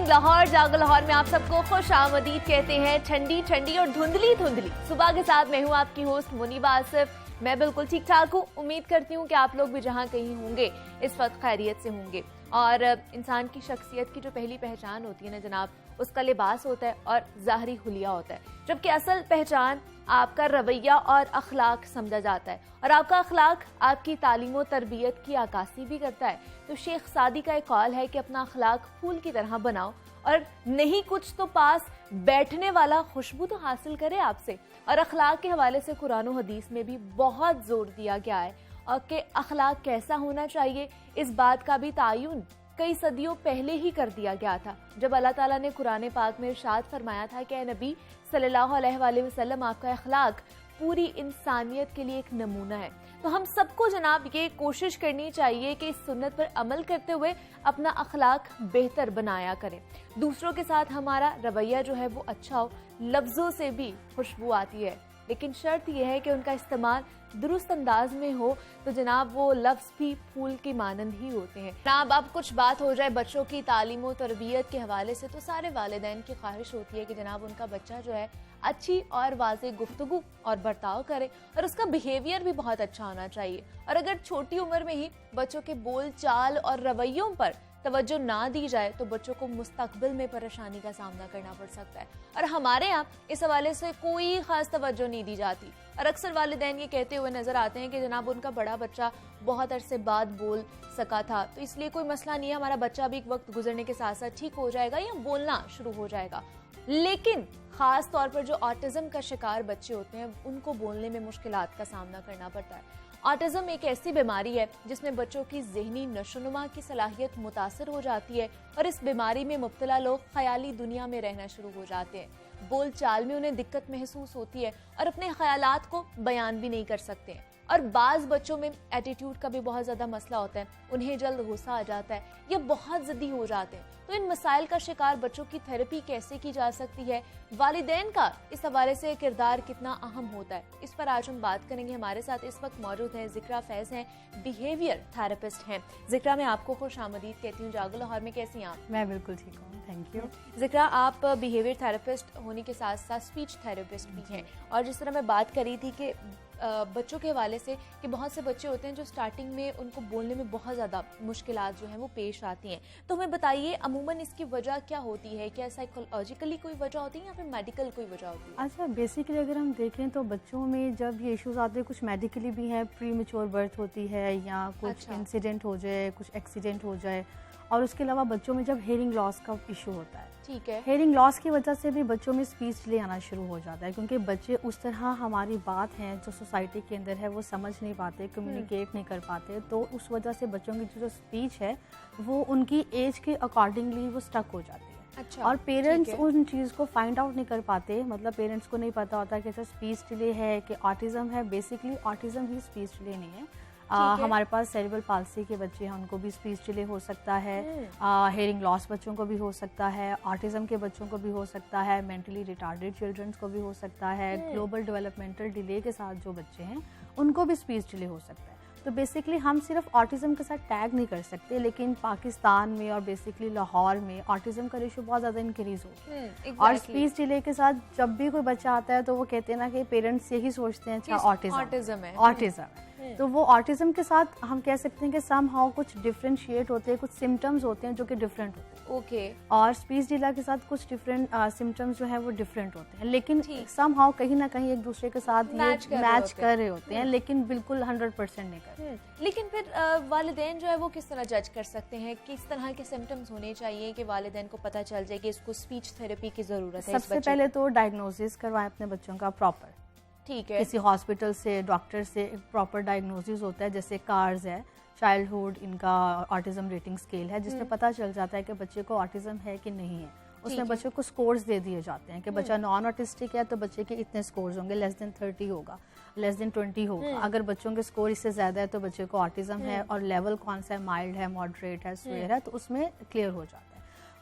लाहौर जागो लाहौर में आप सबको खुश आमदीद कहते हैं। ठंडी ठंडी और धुंधली धुंधली सुबह के साथ मैं हूँ आपकी होस्ट मुनीबा आसिफ। मैं बिल्कुल ठीक ठाक हूँ। उम्मीद करती हूँ कि आप लोग भी जहाँ कहीं होंगे इस वक्त खैरियत से होंगे। और इंसान की शख्सियत की जो पहली पहचान होती है ना जनाब, उसका लिबास होता है और ज़ाहरी हुलिया होता है, जबकि असल पहचान आपका रवैया और अखलाक समझा जाता है। और आपका अखलाक आपकी तालीम और तरबियत की अक्कासी भी करता है। तो शेख सादी का एक कॉल है कि अपना अखलाक फूल की तरह बनाओ और नहीं कुछ तो पास बैठने वाला खुशबू तो हासिल करे आपसे। और अखलाक के हवाले से कुरान और हदीस में भी बहुत जोर दिया गया है और कि अखलाक कैसा होना चाहिए, इस बात का भी तायुन कई सदियों पहले ही कर दिया गया था, जब अल्लाह ताला ने कुरान पाक में इरशाद फरमाया था कि नबी सल्लल्लाहु अलैहि वसल्लम आपका अखलाक पूरी इंसानियत के लिए एक नमूना है। तो हम सबको जनाब ये कोशिश करनी चाहिए कि इस सुन्नत पर अमल करते हुए अपना अखलाक बेहतर बनाया करें। दूसरों के साथ हमारा रवैया जो है वो अच्छा हो। लफ्ज़ों से भी खुशबू आती है, लेकिन शर्त यह है कि उनका इस्तेमाल दुरुस्त अंदाज में हो। तो जनाब वो लफ्ज़ भी फूल की मानंद ही होते हैं। जनाब अब कुछ बात हो जाए बच्चों की तालीम और तरबियत के हवाले से, तो सारे वालिदैन की ख्वाहिश होती है कि जनाब उनका बच्चा जो है अच्छी और वाज़ेह गुफ्तगू और बर्ताव करे और उसका बिहेवियर भी बहुत अच्छा होना चाहिए। और अगर छोटी उम्र में ही बच्चों के बोल चाल और रवैयों पर तवज्जो ना दी जाए तो बच्चों को मुस्तकबिल में परेशानी का सामना करना पड़ सकता है। और हमारे यहाँ इस हवाले से कोई खास तवज्जो नहीं दी जाती और अक्सर वालिदैन ये कहते हुए नजर आते हैं कि जनाब उनका बड़ा बच्चा बहुत अरसे बाद बोल सका था, तो इसलिए कोई मसला नहीं है, हमारा बच्चा भी एक वक्त गुजरने के साथ साथ ठीक हो जाएगा या बोलना शुरू हो जाएगा। लेकिन खास तौर पर जो ऑटिज्म का शिकार बच्चे होते हैं उनको बोलने में मुश्किलात का सामना करना पड़ता है। ऑटिज्म एक ऐसी बीमारी है जिसमें बच्चों की ज़हनी नशोनुमा की सलाहियत मुतासर हो जाती है और इस बीमारी में मुब्तला लोग ख्याली दुनिया में रहना शुरू हो जाते हैं। बोल चाल में उन्हें दिक्कत महसूस होती है और अपने ख्यालात को बयान भी नहीं कर सकते हैं। और बाज़ बच्चों में एटीट्यूड का भी बहुत ज़्यादा मसला होता है, उन्हें जल्द गुस्सा आ जाता है या बहुत ज़िद्दी हो जाते हैं। तो इन मसाइल का शिकार बच्चों की थेरेपी कैसे की जा सकती है, वालिदैन का इस हवाले से किरदार कितना अहम होता है, इस पर आज हम बात करेंगे। हमारे साथ इस वक्त मौजूद हैं ज़िक्रा फैज़, हैं बिहेवियर थेरेपिस्ट हैं। ज़िक्रा मैं आपको खुश आमदीद कहती हूँ। जागो लाहौर में कैसी हैं आप? मैं बिल्कुल ठीक हूँ, थैंक यू। ज़िक्रा आप बिहेवियर थेरेपिस्ट होने के साथ साथ स्पीच थेरेपिस्ट भी हैं। और जिस तरह मैं बात करी थी कि बच्चों के हवाले से कि बहुत से बच्चे होते हैं जो स्टार्टिंग में उनको बोलने में बहुत ज़्यादा मुश्किलात जो हैं वो पेश आती हैं, तो हमें बताइए अमूमन इसकी वजह क्या होती है? क्या साइकोलॉजिकली कोई वजह होती है या फिर मेडिकल कोई वजह होती है? अच्छा, बेसिकली अगर हम देखें तो बच्चों में जब ये इश्यूज आते हैं, कुछ मेडिकली भी है, प्री मैच्योर बर्थ होती है या कुछ इंसिडेंट हो जाए, कुछ एक्सीडेंट हो जाए, और उसके अलावा बच्चों में जब हेयरिंग लॉस का इशू होता है, ठीक है, हेयरिंग लॉस की वजह से भी बच्चों में स्पीच डिले आना शुरू हो जाता है, क्योंकि बच्चे उस तरह हमारी बात है जो सोसाइटी के अंदर है वो समझ नहीं पाते, कम्युनिकेट नहीं कर पाते, तो उस वजह से बच्चों की जो स्पीच है वो उनकी एज के अकॉर्डिंगली वो स्टक हो जाती है। अच्छा, और पेरेंट्स उन चीज़ को फाइंड आउट नहीं कर पाते, मतलब पेरेंट्स को नहीं पता होता कि अच्छा स्पीच डिले है कि ऑटिज्म है। बेसिकली ऑटिज्म भी स्पीच डिले नहीं है। हमारे पास सेरेब्रल पाल्सी के बच्चे हैं, उनको भी स्पीच डिले हो सकता है, हेयरिंग लॉस बच्चों को भी हो सकता है, ऑटिज्म के बच्चों को भी हो सकता है, मेंटली रिटार्डेड चिल्ड्रंस को भी हो सकता है, ग्लोबल डेवलपमेंटल डिले के साथ जो बच्चे हैं उनको भी स्पीच डिले हो सकता है। तो बेसिकली हम सिर्फ ऑटिज्म के साथ टैग नहीं कर सकते, लेकिन पाकिस्तान में और बेसिकली लाहौर में ऑटिज्म का रेशो बहुत ज़्यादा इंक्रीज हो गया। और स्पीच डिले के साथ जब भी कोई बच्चा आता है तो वो कहते हैं ना कि पेरेंट्स यही सोचते हैं अच्छा ऑटिज्म है। तो वो ऑटिज्म के साथ हम कह सकते हैं कि सम हाउ कुछ डिफरेंशिएट होते हैं, कुछ सिम्टम्स होते हैं जो कि डिफरेंट होते हैं। ओके। और स्पीच डिले के साथ कुछ डिफरेंट सिम्टम्स जो है वो डिफरेंट होते हैं, लेकिन सम हाउ कहीं ना कहीं एक दूसरे के साथ मैच कर रहे होते हैं, लेकिन बिल्कुल 100% नहीं कर। लेकिन फिर वालिदैन जो है वो किस तरह जज कर सकते हैं, किस तरह के सिम्टम्स होने चाहिए कि वालिदैन को पता चल जाए कि इसको स्पीच थेरेपी की जरूरत है? सबसे पहले तो डायग्नोसिस करवाएं अपने बच्चों का प्रॉपर, ठीक है, किसी हॉस्पिटल से, डॉक्टर से एक प्रॉपर डायग्नोसिस होता है। जैसे कार्स है, चाइल्डहुड इनका ऑटिज्म रेटिंग स्केल है, जिसमें पता चल जाता है कि बच्चे को ऑटिज्म है कि नहीं है। उसमें बच्चों को स्कोर्स दे दिए जाते हैं कि बच्चा नॉन ऑटिस्टिक है तो बच्चे के इतने स्कोर्स होंगे, लेस देन 30 होगा, लेस देन 20 होगा। अगर बच्चों के स्कोर इससे ज़्यादा है तो बच्चे को ऑटिज्म है, और लेवल कौन सा है, माइल्ड है, मॉडरेट है, स्वेयर है, तो उसमें क्लियर हो जाता है।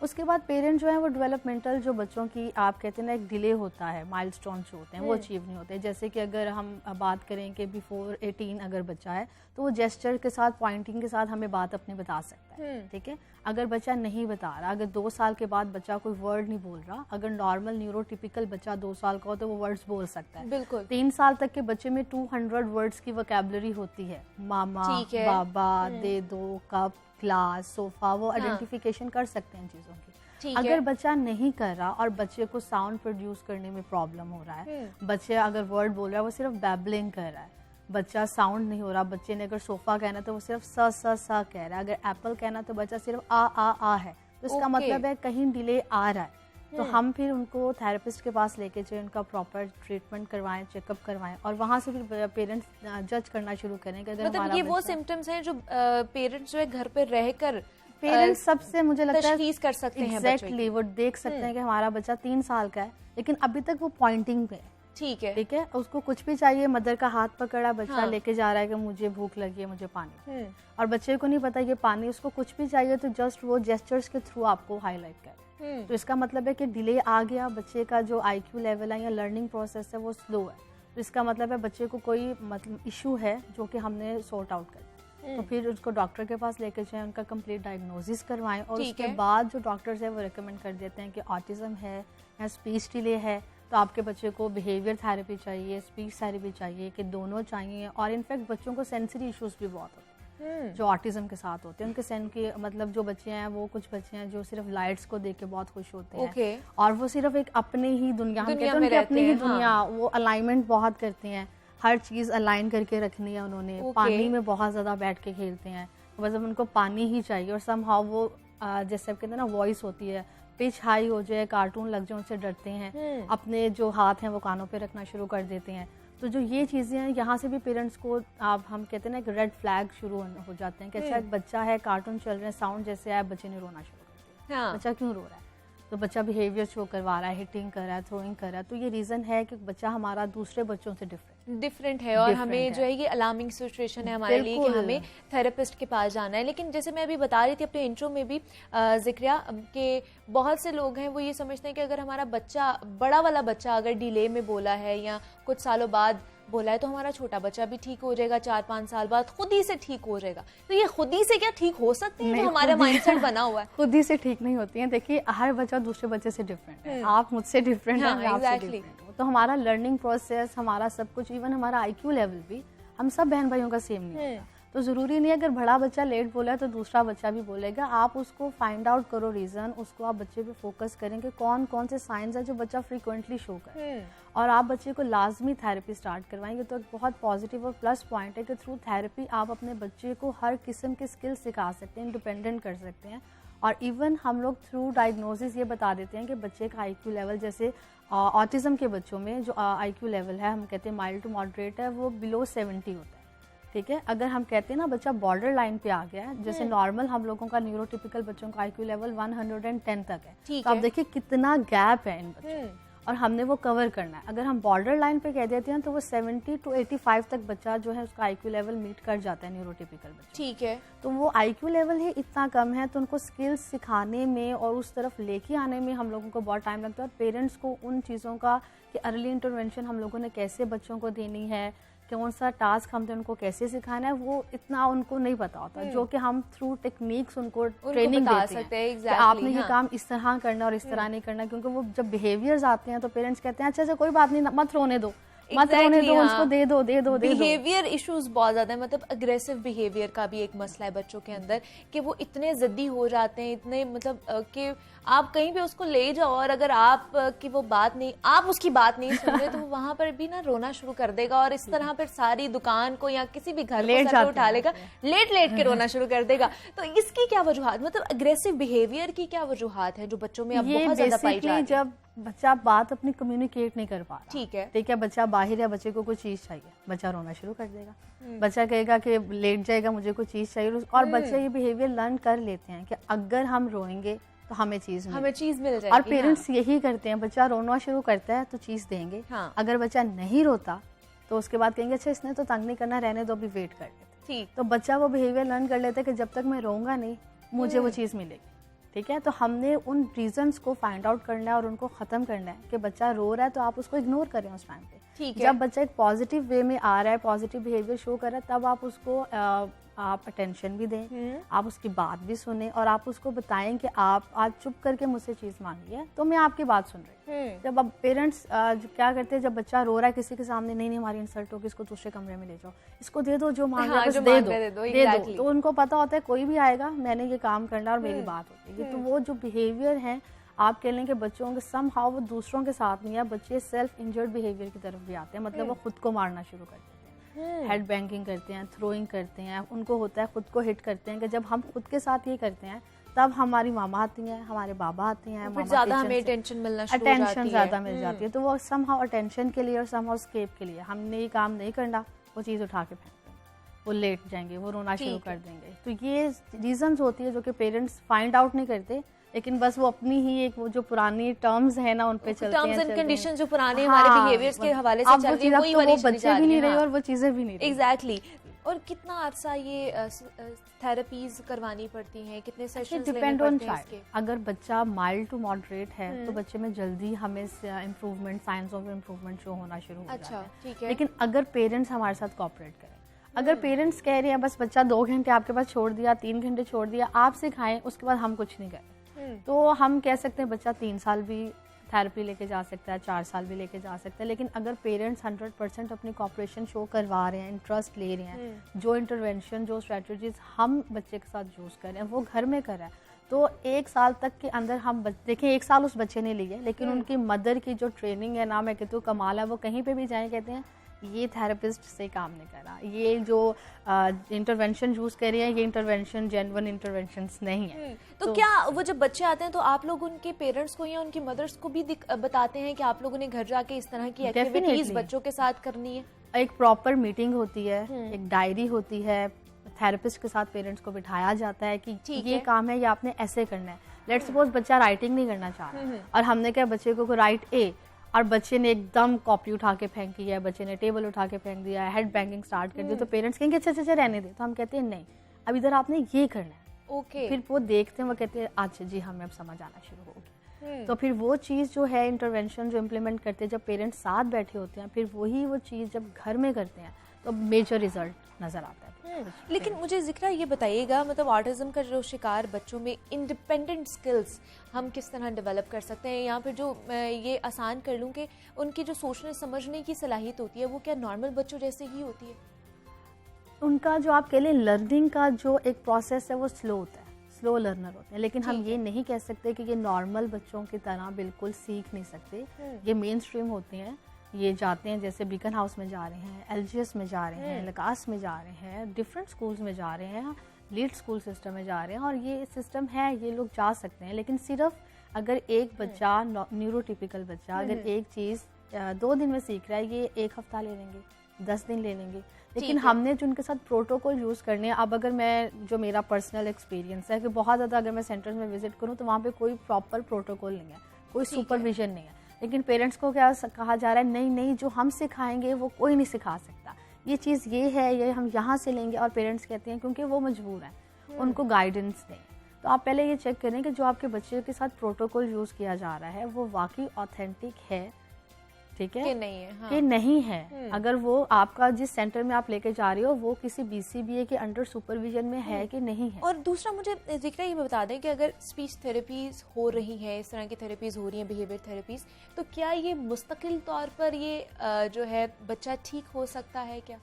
उसके बाद पेरेंट जो है वो डेवलपमेंटल जो बच्चों की आप कहते हैं ना एक डिले होता है, माइलस्टोन जो होते हैं वो अचीव नहीं होते। जैसे कि अगर हम बात करें कि बिफोर 18 अगर बच्चा है तो वो जेस्चर के साथ, पॉइंटिंग के साथ हमें बात अपनी बता सकता है, ठीक है। अगर बच्चा नहीं बता रहा, अगर 2 साल के बाद बच्चा कोई वर्ड नहीं बोल रहा, अगर नॉर्मल न्यूरोटिपिकल बच्चा 2 साल का हो तो वो वर्ड्स बोल सकता है। बिल्कुल। 3 साल तक के बच्चे में 200 वर्ड्स की वोकैबुलरी होती है, मामा, बाबा, दे दो, कप, ग्लास, सोफा, वो आइडेंटिफिकेशन कर सकते हैं चीज़ों की। अगर बच्चा नहीं कर रहा और बच्चे को साउंड प्रोड्यूस करने में प्रॉब्लम हो रहा है, बच्चे अगर वर्ड बोल रहा है वो सिर्फ बैबलिंग कर रहा है, बच्चा साउंड नहीं हो रहा, बच्चे ने अगर सोफा कहना तो वो सिर्फ स कह रहा है, अगर एप्पल कहना तो बच्चा सिर्फ आ है, तो इसका मतलब है कहीं डिले आ रहा है। तो हम फिर उनको थेरेपिस्ट के पास लेके जाए, उनका प्रॉपर ट्रीटमेंट करवाएं, चेकअप करवाएं और वहाँ से फिर पेरेंट्स जज करना शुरू करें कि अगर मतलब ये वो सिम्टम्स हैं जो पेरेंट्स जो है घर पे रहकर पेरेंट्स सबसे मुझे लगता है तशखीस कर सकते हैं। एग्जैक्टली, वो देख सकते हैं कि हमारा बच्चा 3 साल का है लेकिन अभी तक वो पॉइंटिंग पे है, ठीक है, उसको कुछ भी चाहिए, मदर का हाथ पकड़ा, बच्चा लेके जा रहा है कि मुझे भूख लगी है, मुझे पानी, और बच्चे को नहीं पता ये पानी, उसको कुछ भी चाहिए तो जस्ट वो जेस्चर्स के थ्रू आपको हाईलाइट कर। तो इसका मतलब है कि डिले आ गया, बच्चे का जो IQ लेवल है या लर्निंग प्रोसेस है वो स्लो है, तो इसका मतलब है बच्चे को कोई मतलब इशू है जो कि हमने सॉर्ट आउट कर। तो फिर उसको डॉक्टर के पास लेके जाएं, उनका कंप्लीट डायग्नोसिस करवाएं और उसके बाद जो डॉक्टर्स है वो रिकमेंड कर देते हैं कि ऑटिज्म है या स्पीच डिले है, तो आपके बच्चे को बिहेवियर थेरेपी चाहिए, स्पीच थेरेपी चाहिए, कि दोनों चाहिए। और इनफैक्ट बच्चों को सेंसरी इश्यूज भी बहुत होते हैं जो ऑटिज्म के साथ होते हैं, उनके सेंस के मतलब जो बच्चे हैं वो कुछ बच्चे हैं जो सिर्फ लाइट्स को देख के बहुत खुश होते हैं और वो सिर्फ एक अपने ही दुनिया में अपनी ही दुनिया, वो अलाइनमेंट बहुत करते हैं, हर चीज़ अलाइन करके रखनी है उन्होंने, पानी में बहुत ज़्यादा बैठ के खेलते हैं, मतलब उनको पानी ही चाहिए और समहाउ वो जैसे कहते हैं ना वॉइस होती है, पिच हाई हो जाए, कार्टून लग जाए, उनसे डरते हैं, अपने जो हाथ हैं वो कानों पे रखना शुरू कर देते हैं। तो जो ये चीज़ें हैं यहाँ से भी पेरेंट्स को आप हम कहते हैं ना एक रेड फ्लैग शुरू हो जाते हैं कि अच्छा एक बच्चा है, कार्टून चल रहे हैं, साउंड जैसे आया, बच्चे ने रोना शुरू कर दिया, बच्चा क्यों रो रहा है, तो बच्चा बिहेवियर शो करवा रहा है, हिटिंग कर रहा है, थ्रोइंग कर रहा है, तो ये रीज़न है कि बच्चा हमारा दूसरे बच्चों से डिफरेंट है और हमें जो है ये अलार्मिंग सिचुएशन है हमारे लिए कि हमें थेरेपिस्ट के पास जाना है। लेकिन जैसे मैं अभी बता रही थी अपने इंट्रो में भी जिक्रिया कि बहुत से लोग हैं वो ये समझते हैं कि अगर हमारा बच्चा, बड़ा वाला बच्चा अगर डिले में बोला है या कुछ सालों बाद बोला है तो हमारा छोटा बच्चा भी ठीक हो जाएगा, 4-5 साल बाद खुद ही से ठीक हो जाएगा। तो ये खुद ही से क्या ठीक हो सकते हैं? तो हमारा माइंडसेट बना हुआ है, खुद ही से ठीक नहीं होती है। देखिए हर बच्चा दूसरे बच्चे से डिफरेंट है, आप मुझसे डिफरेंट हैं, मैं आपसे डिफरेंट हूं, तो हमारा लर्निंग प्रोसेस, हमारा सब कुछ, इवन हमारा IQ लेवल भी हम सब बहन भाइयों का सेम नहीं होता। तो ज़रूरी नहीं है अगर बड़ा बच्चा लेट बोला है तो दूसरा बच्चा भी बोलेगा, आप उसको फाइंड आउट करो रीज़न, उसको आप बच्चे पे फोकस करें कि कौन कौन से साइंस है जो बच्चा फ्रीक्वेंटली शो करे और आप बच्चे को लाजमी थेरेपी स्टार्ट करवाएंगे। तो एक बहुत पॉजिटिव और प्लस पॉइंट है कि थ्रू थेरेपी आप अपने बच्चे को हर किस्म के स्किल सिखा सकते हैं, इंडिपेंडेंट कर सकते हैं। और इवन हम लोग थ्रू डायग्नोसिस ये बता देते हैं कि बच्चे का IQ लेवल, जैसे ऑटिज्म के बच्चों में जो IQ लेवल है हम कहते हैं माइल्ड टू मॉडरेट है, वो बिलो 70 होता है, ठीक है। अगर हम कहते हैं ना बच्चा बॉर्डर लाइन पे आ गया है, जैसे नॉर्मल हम लोगों का न्यूरोटिपिकल बच्चों का IQ लेवल 110 तक है, तो आप देखिए कितना गैप है इन बच्चों और हमने वो कवर करना है। अगर हम बॉर्डर लाइन पे कह देते हैं तो वो 70 to 85 तक बच्चा जो है उसका IQ लेवल मीट कर जाता है, न्यूरोटिपिकल बच्चा, ठीक है। तो वो IQ लेवल ही इतना कम है तो उनको स्किल्स सिखाने में और उस तरफ लेके आने में हम लोगों को बहुत टाइम लगता है। और पेरेंट्स को उन चीज़ों का कि अर्ली इंटरवेंशन हम लोगों ने कैसे बच्चों को देनी है, कौन सा टास्क हमने उनको कैसे सिखाना है, वो इतना उनको नहीं पता होता, जो कि हम थ्रू टेक्निक्स उनको ट्रेनिंग दे सकते हैं कि आपने ये काम इस तरह करना और इस तरह नहीं करना। क्योंकि वो जब बिहेवियर्स आते हैं तो पेरेंट्स कहते हैं अच्छा कोई बात नहीं, मत रोने दो, मत रोने दो, उसको दे दो। बिहेवियर इश्यूज बहुत ज्यादा है, मतलब अग्रेसिव बिहेवियर का भी एक मसला है बच्चों के अंदर कि वो इतने जिद्दी हो जाते हैं, इतने मतलब कि आप कहीं पे उसको ले जाओ और अगर आप की वो बात नहीं, आप उसकी बात नहीं सुन रहे तो वो वहां पर भी ना रोना शुरू कर देगा और इस तरह फिर सारी दुकान को या किसी भी घर को सर पे उठा लेगा, लेट के रोना शुरू कर देगा। तो इसकी क्या वजूहात, मतलब अग्रेसिव बिहेवियर की क्या वजूहात है जो बच्चों में अब बहुत ज्यादा पाई जाती है? जब बच्चा बात अपनी कम्युनिकेट नहीं कर पा रहा, ठीक है, ठीक है, बच्चा बाहर है, बच्चे को कोई चीज चाहिए, बच्चा रोना शुरू कर देगा, बच्चा कहेगा कि लेट जाएगा, मुझे कोई चीज चाहिए, और बच्चे ये बिहेवियर लर्न कर लेते हैं कि अगर हम रोएंगे तो हमें चीज मिल जाएगी। और पेरेंट्स यही करते हैं, बच्चा रोना शुरू करता है तो चीज देंगे, अगर बच्चा नहीं रोता तो उसके बाद कहेंगे अच्छा इसने तो तंग नहीं करना, रहने दो, अभी वेट कर लेते। तो बच्चा वो बिहेवियर लर्न कर लेता है कि जब तक मैं रोऊंगा नहीं मुझे वो चीज मिलेगी। ठीक है, तो हमने उन रीजंस को फाइंड आउट करना है और उनको ख़त्म करना है कि बच्चा रो रहा है तो आप उसको इग्नोर करें उस टाइम पे। ठीक है। जब बच्चा एक पॉजिटिव वे में आ रहा है, पॉजिटिव बिहेवियर शो कर रहा है, तब आप उसको आप अटेंशन भी दें, आप उसकी बात भी सुने और आप उसको बताएं कि आप आज चुप करके मुझसे चीज़ मांगी है तो मैं आपकी बात सुन रही हूँ। जब अब पेरेंट्स क्या करते हैं, जब बच्चा रो रहा है किसी के सामने, नहीं नहीं हमारी इंसल्ट होगी, इसको दूसरे कमरे में ले जाओ, इसको दे दो जो मांग रहा है, बस दे दो, तो उनको पता होता है कोई भी आएगा मैंने ये काम करना और मेरी बात होगी। तो वो जो बिहेवियर है आप कह लें कि बच्चों के सम हाउ वो दूसरों के साथ नहीं है, बच्चे सेल्फ इंजर्ड बिहेवियर की तरफ भी आते हैं, मतलब वो खुद को मारना शुरू कर देते हैं, हेड बैंगिंग करते हैं, थ्रोइंग करते हैं, उनको होता है खुद को हिट करते हैं कि जब हम खुद के साथ ये करते हैं तब हमारी मामा आती हैं, हमारे बाबा आते हैं, फिर ज्यादा हमें अटेंशन मिलना शुरू हो जाती है, अटेंशन ज्यादा मिल जाती है, तो वो सम हाउ अटेंशन के लिए और सम हाउ स्केप के लिए हमने ये काम नहीं करना, वो चीज़ उठा के फेंक देंगे, वो लेट जाएंगे, वो रोना शुरू कर देंगे। तो ये रीजंस होती है जो कि पेरेंट्स फाइंड आउट नहीं करते, लेकिन बस वो अपनी ही एक वो जो पुरानी टर्म्स है ना उन पे चलते हैं, टर्म्स एंड कंडीशन जो पुराने हमारे बिहेवियर्स के हवाले से चल रही है, वही वाली चली जा रही है, भी नहीं रही और वो चीजें भी नहीं रही। एग्जैक्टली। और कितना अरसा ये थेरेपीज करवानी पड़ती हैं, कितने सेशंस लेने पड़ते हैं इसके? अगर बच्चा माइल्ड टू मॉडरेट है तो बच्चे में जल्दी हमें improvement, science of improvement show होना शुरू हो जाता है। ठीक है। लेकिन अगर पेरेंट्स हमारे साथ कोऑपरेट करें, अगर पेरेंट्स कह रहे हैं बस बच्चा 2 घंटे आपके पास छोड़ दिया, 3 घंटे छोड़ दिया, आप सिखाएं उसके बाद हम कुछ नहीं करें, तो हम कह सकते हैं बच्चा 3 साल भी थेरेपी लेके जा सकता है, 4 साल भी लेके जा सकता है। लेकिन अगर पेरेंट्स 100% अपनी कॉपरेशन शो करवा रहे हैं, इंटरेस्ट ले रहे हैं, जो इंटरवेंशन, जो स्ट्रेटजीज हम बच्चे के साथ यूज़ कर रहे हैं वो घर में कर रहे हैं, तो 1 साल तक के अंदर हम देखें 1 साल उस बच्चे ने ली है, लेकिन उनकी मदर की जो ट्रेनिंग है ना, मैं कहती हूँ कमाल है, वो कहीं पे भी जाए कहते हैं ये थेरेपिस्ट से काम नहीं कर रहा, ये जो इंटरवेंशन यूज़ कर रहे हैं ये इंटरवेंशन जेन्युइन इंटरवेंशंस नहीं है। तो क्या वो जब बच्चे आते हैं तो आप लोग उनके पेरेंट्स को या उनकी मदर्स को भी बताते हैं कि आप लोगों ने घर जाके इस तरह की एक्टिविटीज बच्चों के साथ करनी है? एक प्रॉपर मीटिंग होती है, एक डायरी होती है, थेरेपिस्ट के साथ पेरेंट्स को बिठाया जाता है कि ये काम है, ये आपने ऐसे करना है। लेट्स सपोज बच्चा राइटिंग नहीं करना चाह रहा और हमने कहा बच्चे को राइट ए, और बच्चे ने एकदम कॉपी उठा के फेंकी है, बच्चे ने टेबल उठा के फेंक दिया है, हेड बैंगिंग स्टार्ट कर दिया, तो पेरेंट्स कहेंगे अच्छा अच्छा रहने दे, तो हम कहते हैं नहीं अब इधर आपने ये करना है। फिर वो देखते हैं, वो कहते हैं अच्छा जी हमें अब समझ आना शुरू हो गया। तो फिर वो चीज़ जो है इंटरवेंशन जो इम्प्लीमेंट करते हैं, जब पेरेंट्स साथ बैठे होते हैं, फिर वही वो चीज़ जब घर में करते हैं तो मेजर रिजल्ट नज़र आता है। लेकिन मुझे जिक्र ये बताइएगा, मतलब ऑटिज्म का जो शिकार बच्चों में इंडिपेंडेंट स्किल्स हम किस तरह डेवलप कर सकते हैं, या फिर जो ये आसान कर लूँ कि उनकी जो सोचने समझने की सलाहियत होती है वो क्या नॉर्मल बच्चों जैसे ही होती है? उनका जो आप कह लें लर्निंग का जो एक प्रोसेस है वो स्लो होता है, स्लो लर्नर होते हैं, लेकिन हम ये नहीं कह सकते कि ये नॉर्मल बच्चों की तरह बिल्कुल सीख नहीं सकते। ये मेन स्ट्रीम होते हैं, ये जाते हैं जैसे बीकन हाउस में जा रहे हैं, एलजीएस में जा रहे हैं, लकास में जा रहे हैं, डिफरेंट स्कूल्स में जा रहे हैं, लीड स्कूल सिस्टम में जा रहे हैं, और ये सिस्टम है, ये लोग जा सकते हैं। लेकिन सिर्फ अगर एक बच्चा न्यूरोटिपिकल बच्चा अगर एक चीज़ 2 दिन में सीख रहा है, ये 1 हफ्ता ले लेंगे, 10 दिन ले लेंगे, लेकिन हमने जो उनके साथ प्रोटोकॉल यूज़ करने हैं। अब अगर मैं जो मेरा पर्सनल एक्सपीरियंस है कि बहुत ज़्यादा अगर मैं सेंटर्स में विजिट करूँ तो वहाँ पे कोई प्रॉपर प्रोटोकॉल नहीं है, कोई सुपरविजन नहीं है, लेकिन पेरेंट्स को क्या कहा जा रहा है, नहीं नहीं जो हम सिखाएंगे वो कोई नहीं सिखा सकता, ये चीज़ ये है, ये हम यहाँ से लेंगे, और पेरेंट्स कहते हैं क्योंकि वो मजबूर हैं, उनको गाइडेंस दें। तो आप पहले ये चेक करें कि जो आपके बच्चे के साथ प्रोटोकॉल यूज़ किया जा रहा है वो वाकई ऑथेंटिक है, ठीक है कि नहीं है, हाँ। कि नहीं है। अगर वो आपका जिस सेंटर में आप लेके जा रहे हो वो किसी BCBA के अंडर सुपरविजन में है कि नहीं है। और दूसरा मुझे जिक्र ये बता दें कि अगर स्पीच थेरेपीज हो रही हैं, इस तरह की थेरेपीज हो रही हैं, बिहेवियर थेरेपीज, तो क्या ये मुस्तकिल तौर पर ये जो है बच्चा ठीक हो सकता है क्या?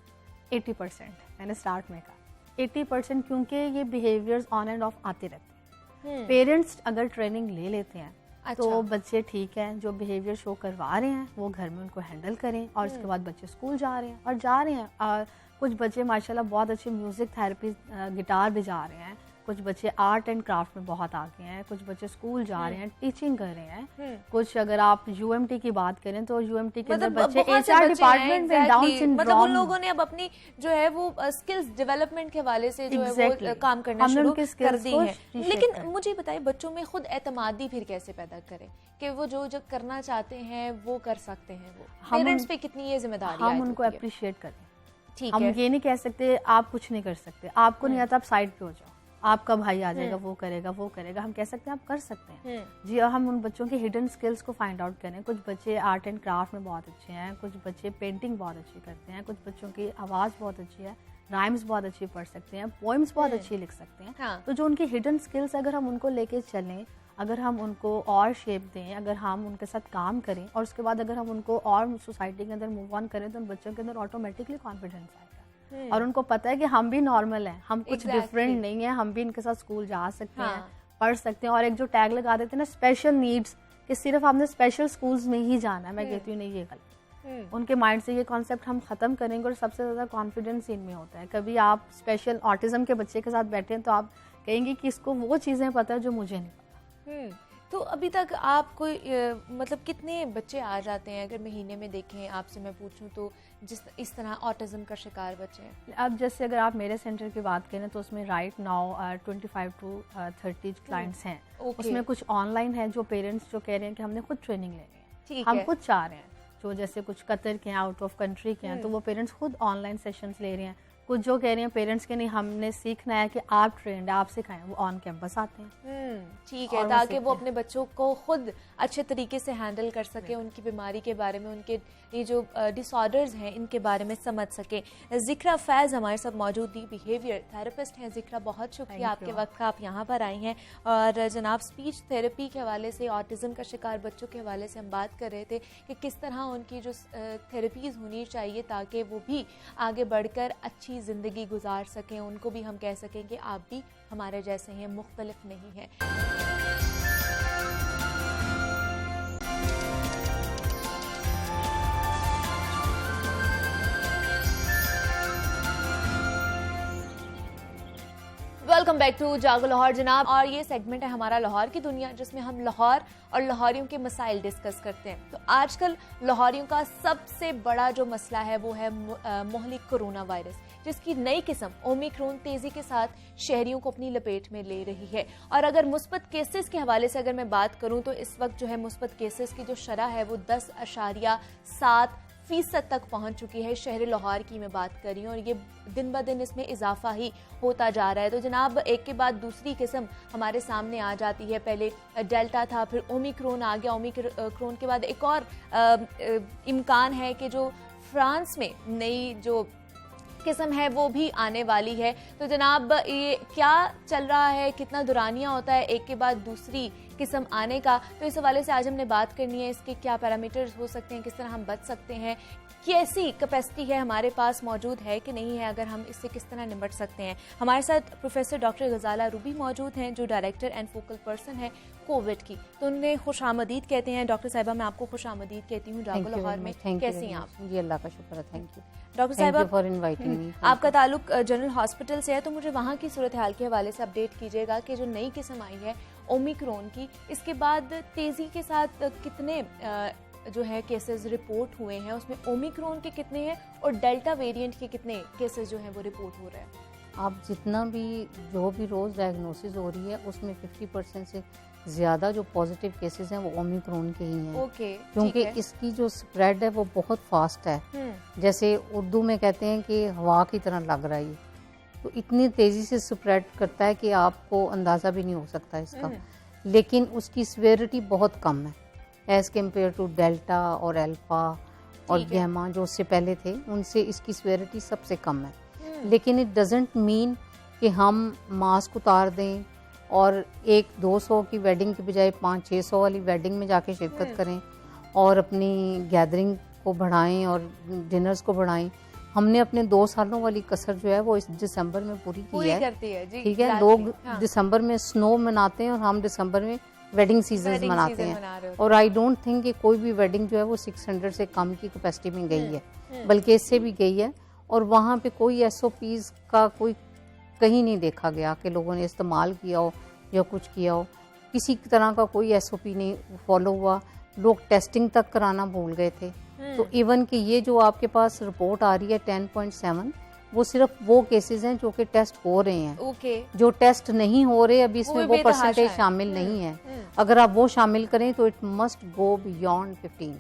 80% मैंने स्टार्ट में कहा 80%, क्योंकि ये बिहेवियर्स ऑन एंड ऑफ आते रहते हैं। पेरेंट्स अगर ट्रेनिंग ले लेते हैं तो बच्चे ठीक है, जो बिहेवियर शो करवा रहे हैं वो घर में उनको हैंडल करें, और उसके बाद बच्चे स्कूल जा रहे हैं और जा रहे हैं। कुछ बच्चे माशाल्लाह बहुत अच्छे म्यूज़िक थेरेपी, गिटार बजा रहे हैं, कुछ बच्चे आर्ट एंड क्राफ्ट में बहुत आगे हैं, कुछ बच्चे स्कूल जा रहे हैं, टीचिंग कर रहे हैं, कुछ अगर आप UMT की बात करें तो UMT के अंदर बच्चे HR डिपार्टमेंट में डाउन सिंड्रोम, मतलब उन लोगों ने अब अपनी जो है वो स्किल्स डेवलमेंट के हवाले से जो है वो काम करना शुरू कर दी है। लेकिन मुझे बताइए बच्चों में खुद एतमादी फिर कैसे पैदा करें कि वो जो करना चाहते हैं वो कर सकते हैं, वो पेरेंट्स पे कितनी ये जिम्मेदारी है? हम उनको अप्रिशिएट करें, हम ये नहीं कह सकते आप कुछ नहीं कर सकते, आपको नहीं आता आप साइड पे हो जाओ, आपका भाई आ जाएगा, वो करेगा, हम कह सकते हैं आप कर सकते हैं जी। और हम उन बच्चों के हिडन स्किल्स को फाइंड आउट करें। कुछ बच्चे आर्ट एंड क्राफ्ट में बहुत अच्छे हैं, कुछ बच्चे पेंटिंग बहुत अच्छी करते हैं, कुछ बच्चों की आवाज़ बहुत अच्छी है, राइम्स बहुत अच्छी पढ़ सकते हैं, पोइम्स बहुत अच्छी लिख सकते हैं। हाँ। तो जो उनकी हिडन स्किल्स अगर हम उनको लेके चलें, अगर हम उनको और शेप दें, अगर हम उनके साथ काम करें और उसके बाद अगर हम उनको और सोसाइटी के अंदर मूव ऑन करें, तो उन बच्चों के अंदर ऑटोमेटिकली कॉन्फिडेंस आएगा और उनको पता है कि हम भी नॉर्मल हैं, हम कुछ डिफरेंट नहीं है, हम भी इनके साथ स्कूल जा सकते हैं, पढ़ सकते हैं। और एक जो टैग लगा देते हैं ना स्पेशल नीड्स, कि सिर्फ आपने स्पेशल स्कूल्स में ही जाना है, मैं कहती हूँ नहीं, ये गलत। उनके माइंड से ये कॉन्सेप्ट हम खत्म करेंगे और सबसे ज़्यादा कॉन्फिडेंस इनमें होता है। कभी आप स्पेशल ऑटिज्म के बच्चे के साथ बैठे हैं तो आप कहेंगे कि इसको वो चीज़ें पता है जो मुझे नहीं पता। तो अभी तक आप कोई मतलब कितने बच्चे आ जाते हैं अगर महीने में देखें, आपसे मैं पूछूं तो, जिस इस तरह ऑटिज्म का शिकार बच्चे हैं? अब जैसे अगर आप मेरे सेंटर की बात करें तो उसमें राइट नाउ 25 to 30 क्लाइंट्स हैं। उसमें कुछ ऑनलाइन है जो पेरेंट्स जो कह रहे हैं कि हमने खुद ट्रेनिंग लेनी है, हम खुद चाह रहे हैं। जो जैसे कुछ कतर के हैं, आउट ऑफ कंट्री के हैं, तो वो पेरेंट्स खुद ऑनलाइन सेशंस ले रहे हैं। कुछ जो कह रहे हैं पेरेंट्स के नहीं, हमने सीखना है कि आप ट्रेंड है, आप सिखाएं, वो ऑन कैंपस आते हैं। ठीक है, ताकि वो अपने बच्चों को खुद अच्छे तरीके से हैंडल कर सके, उनकी बीमारी के बारे में, उनके ये जो डिसऑर्डर्स हैं इनके बारे में समझ सके। ज़िक्रा फैज़ हमारे साथ मौजूद थी, बिहेवियर थेरेपिस्ट हैं। ज़िक्रा, बहुत शुक्रिया आपके वक्त का, आप यहाँ पर आई हैं। और जनाब, स्पीच थेरेपी के हवाले से, ऑटिज्म का शिकार बच्चों के हवाले से हम बात कर रहे थे कि किस तरह उनकी जो थेरेपीज़ होनी चाहिए ताकि वो भी आगे बढ़कर अच्छी ज़िंदगी गुजार सकें, उनको भी हम कह सकें कि आप भी हमारे जैसे हैं, मुख्तलिफ नहीं हैं। वेलकम बैक टू जागो लाहौर जनाब। और ये सेगमेंट है हमारा लाहौर की दुनिया, जिसमें हम लाहौर और लाहौरियों के मसाइल डिस्कस करते हैं। तो आजकल लाहौरियों का सबसे बड़ा जो मसला है वो है मोहलिक कोरोना वायरस, जिसकी नई किस्म ओमिक्रॉन तेजी के साथ शहरियों को अपनी लपेट में ले रही है। और अगर मुस्बत केसेस के हवाले से अगर मैं बात करूं तो इस वक्त जो है मुस्बत केसेस की जो शरह है वो 10.7% तक पहुंच चुकी है। शहर लाहौर की मैं बात कर रही हूँ और ये दिन ब दिन इसमें इजाफा ही होता जा रहा है। तो जनाब, एक के बाद दूसरी किस्म हमारे सामने आ जाती है। पहले डेल्टा था, फिर ओमिक्रॉन आ गया, ओमिक्रॉन के बाद एक और इम्कान है कि जो फ्रांस में नई जो किस्म है वो भी आने वाली है। तो जनाब, ये क्या चल रहा है, कितना दुरानिया होता है एक के बाद दूसरी किस्म आने का, तो इस हवाले से आज हमने बात करनी है। इसके क्या पैरामीटर्स हो सकते हैं, किस तरह हम बच सकते हैं, कैसी कैपेसिटी है हमारे पास, मौजूद है कि नहीं है, अगर हम इससे किस तरह निपट सकते हैं। हमारे साथ प्रोफेसर डॉक्टर गजाला रूबी मौजूद हैं, जो डायरेक्टर एंड फोकल पर्सन है कोविड की। तो उन्हें खुशामदीद कहते हैं। डॉक्टर साहिबा, मैं आपको खुशामदीद कहती हूँ जागो लाहौर में। कैसी हैं आप? जी, अल्लाह का शुक्र है, थैंक यू डॉक्टर साहिबा फॉर इनवाइटिंग मी। आपका ताल्लुक जनरल हॉस्पिटल से है, तो मुझे वहाँ की सूरत हाल के हवाले से अपडेट कीजिएगा कि जो नई किस्म आई है ओमिक्रॉन की, इसके बाद तेजी के साथ कितने जो है केसेस रिपोर्ट हुए हैं, उसमें ओमिक्रॉन के कितने हैं और डेल्टा वेरिएंट के कितने केसेस जो हैं वो रिपोर्ट हो रहे हैं? आप जितना भी जो भी रोज़ डायग्नोसिस हो रही है उसमें 50% से ज़्यादा जो पॉजिटिव केसेस हैं वो ओमिक्रॉन के ही हैं। क्योंकि इसकी जो स्प्रेड है वो बहुत फास्ट है। जैसे उर्दू में कहते हैं कि हवा की तरह लग रहा है, तो इतनी तेज़ी से स्प्रेड करता है कि आपको अंदाज़ा भी नहीं हो सकता इसका। लेकिन उसकी सिवियरिटी बहुत कम है एज़ कम्पेयर टू डेल्टा और अल्फा और गैमा जो उससे पहले थे, उनसे इसकी सिवियरिटी सबसे कम है। लेकिन इट डजेंट मीन कि हम मास्क उतार दें और 100-200 की वेडिंग के बजाय 500-600 वाली वेडिंग में जाके शिरकत करें और अपनी गैदरिंग को बढ़ाएं और डिनर्स को बढ़ाएं। हमने अपने 2 सालों वाली कसर जो है वो इस दिसंबर में पूरी की है। ठीक है, लोग दिसंबर में स्नो मनाते हैं और हम दिसंबर में वेडिंग सीजन मनाते हैं। और आई डोंट थिंक कि कोई भी वेडिंग जो है वो 600 से कम की कैपेसिटी में गई है, बल्कि इससे भी गई है। और वहाँ पे कोई SOPs का कोई कहीं नहीं देखा गया कि लोगों ने इस्तेमाल किया हो या कुछ किया हो। किसी तरह का कोई SOP नहीं फॉलो हुआ। लोग टेस्टिंग तक कराना भूल गए थे। तो इवन कि ये जो आपके पास रिपोर्ट आ रही है 10.7, वो सिर्फ वो केसेस हैं जो कि टेस्ट हो रहे हैं। जो टेस्ट नहीं हो रहे अभी इसमें वो परसेंटेज शामिल नहीं है। अगर आप वो शामिल करें तो it must go beyond 15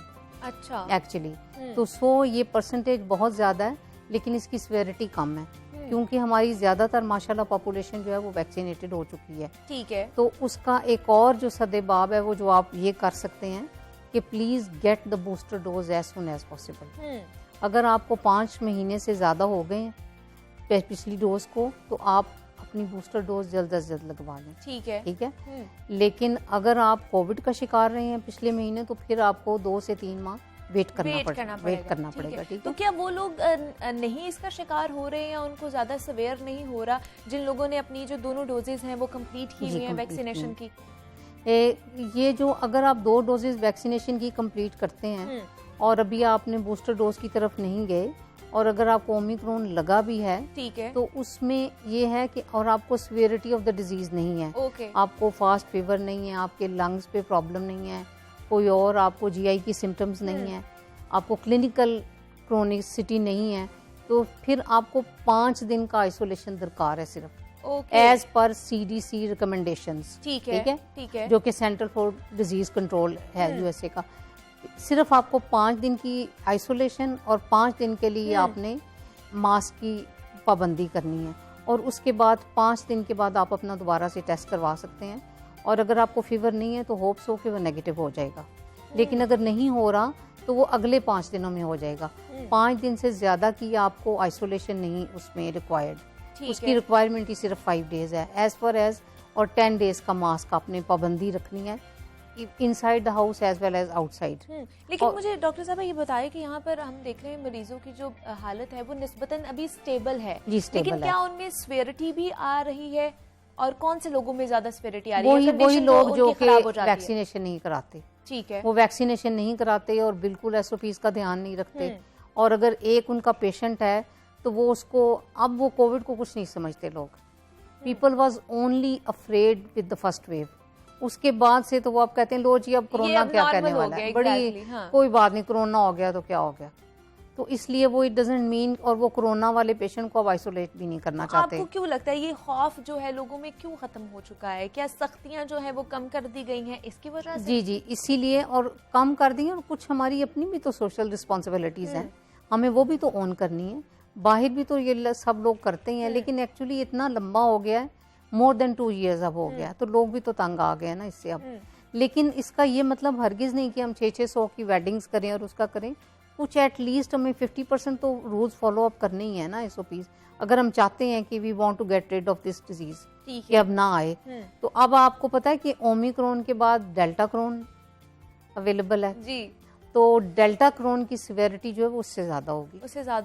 actually. तो ये परसेंटेज बहुत ज़्यादा है, लेकिन इसकी सिवियरिटी कम है। क्योंकि हमारी ज्यादातर माशाल्लाह पॉपुलेशन जो है वो वैक्सीनेटेड हो चुकी है। ठीक है। तो उसका एक और जो सदेबाब है वो जो आप ये कर सकते हैं कि please get the booster dose as soon as possible. अगर आपको 5 महीने से ज्यादा हो गए हैं पिछली डोज को, तो आप अपनी बूस्टर डोज जल्द से जल्द लगवा लें। ठीक है। ठीक है। लेकिन अगर आप कोविड का शिकार रहे हैं पिछले महीने, तो फिर आपको 2 से 3 माह वेट करना पड़ेगा। ठीक है। तो क्या वो लोग नहीं इसका शिकार हो रहे हैं या उनको ज्यादा सवेयर नहीं हो रहा, जिन लोगों ने अपनी जो दोनों डोजेज हैं वो कंप्लीट की हुई हैं वैक्सीनेशन की? ये जो अगर आप 2 डोजेज वैक्सीनेशन की कंप्लीट करते हैं और अभी आपने बूस्टर डोज की तरफ नहीं गए और अगर आपको ओमिक्रॉन लगा भी है, ठीक है, तो उसमें ये है कि और आपको सिवियरिटी ऑफ द डिजीज नहीं है, आपको फास्ट फीवर नहीं है, आपके लंग्स पे प्रॉब्लम नहीं है, कोई और आपको जीआई की सिम्टम्स नहीं है, आपको क्लिनिकल क्रोनिसिटी नहीं है, तो फिर आपको 5 दिन का आइसोलेशन दरकार है सिर्फ एज पर CDC रिकमेंडेशंस। ठीक है, जो कि सेंटर फॉर डिजीज कंट्रोल है USA का। सिर्फ आपको 5 दिन की आइसोलेशन और 5 दिन के लिए आपने मास्क की पाबंदी करनी है, और उसके बाद 5 दिन के बाद आप अपना दोबारा से टेस्ट करवा सकते हैं, और अगर आपको फीवर नहीं है तो होप्स हो कि वो नेगेटिव हो जाएगा, लेकिन अगर नहीं हो रहा तो वो अगले 5 दिनों में हो जाएगा। 5 दिन से ज्यादा की आपको आइसोलेशन नहीं उसमें रिक्वायर्ड, उसकी रिक्वायरमेंट ही सिर्फ 5 डेज है एज पर एज, और 10 डेज का मास्क आपने पाबंदी रखनी है inside the house as well as outside. लेकिन मुझे डॉक्टर साहब ये बताइए कि यहाँ पर हम देख रहे हैं मरीजों की जो हालत है वो निस्बतन अभी स्टेबल है, लेकिन क्या उनमें स्वेरिटी भी आ रही है, और कौन से लोगों में ज्यादा स्वेरिटी आ रही है? वही लोग जो कि वैक्सीनेशन नहीं कराते। ठीक है, वो वैक्सीनेशन नहीं कराते और बिल्कुल SOPs का ध्यान नहीं रखते, और अगर एक उनका पेशेंट है तो वो उसको, अब वो कोविड को कुछ नहीं समझते लोग। People was only afraid with the first wave, उसके बाद से तो वो आप कहते हैं लो जी अब कोरोना क्या कहने वाला है, बड़ी कोई बात नहीं, कोरोना हो गया तो क्या हो गया। तो इसलिए वो इट डजंट मीन, और वो कोरोना वाले पेशेंट को अब आइसोलेट भी नहीं करना चाहते। आपको क्यों लगता है ये खौफ जो है लोगों में क्यों खत्म हो चुका है? क्या सख्तियां जो है वो कम कर दी गई हैं इसकी वजह से? जी, इसीलिए, और कम कर दी है, और कुछ हमारी अपनी भी तो सोशल रिस्पॉन्सिबिलिटीज हैं, हमें वो भी तो ऑन करनी है। बाहर भी तो ये सब लोग करते हैं, लेकिन एक्चुअली इतना लंबा हो गया है, मोर देन 2 years अब हो गया, तो लोग भी तो तंग आ गए ना इससे अब। लेकिन इसका ये मतलब हरगिज नहीं कि हम 600 की वेडिंग्स करें और उसका करें, कुछ एटलीस्ट हमें 50% तो रूल्स फॉलो अप करने ही है ना SOPs, अगर हम चाहते हैं कि we want to get rid of this disease कि अब ना आए। तो अब आपको पता है कि ओमिक्रॉन के बाद डेल्टा क्रोन अवेलेबल है जी, तो डेल्टा क्रोन की सिवियरिटी जो है वो उससे ज्यादा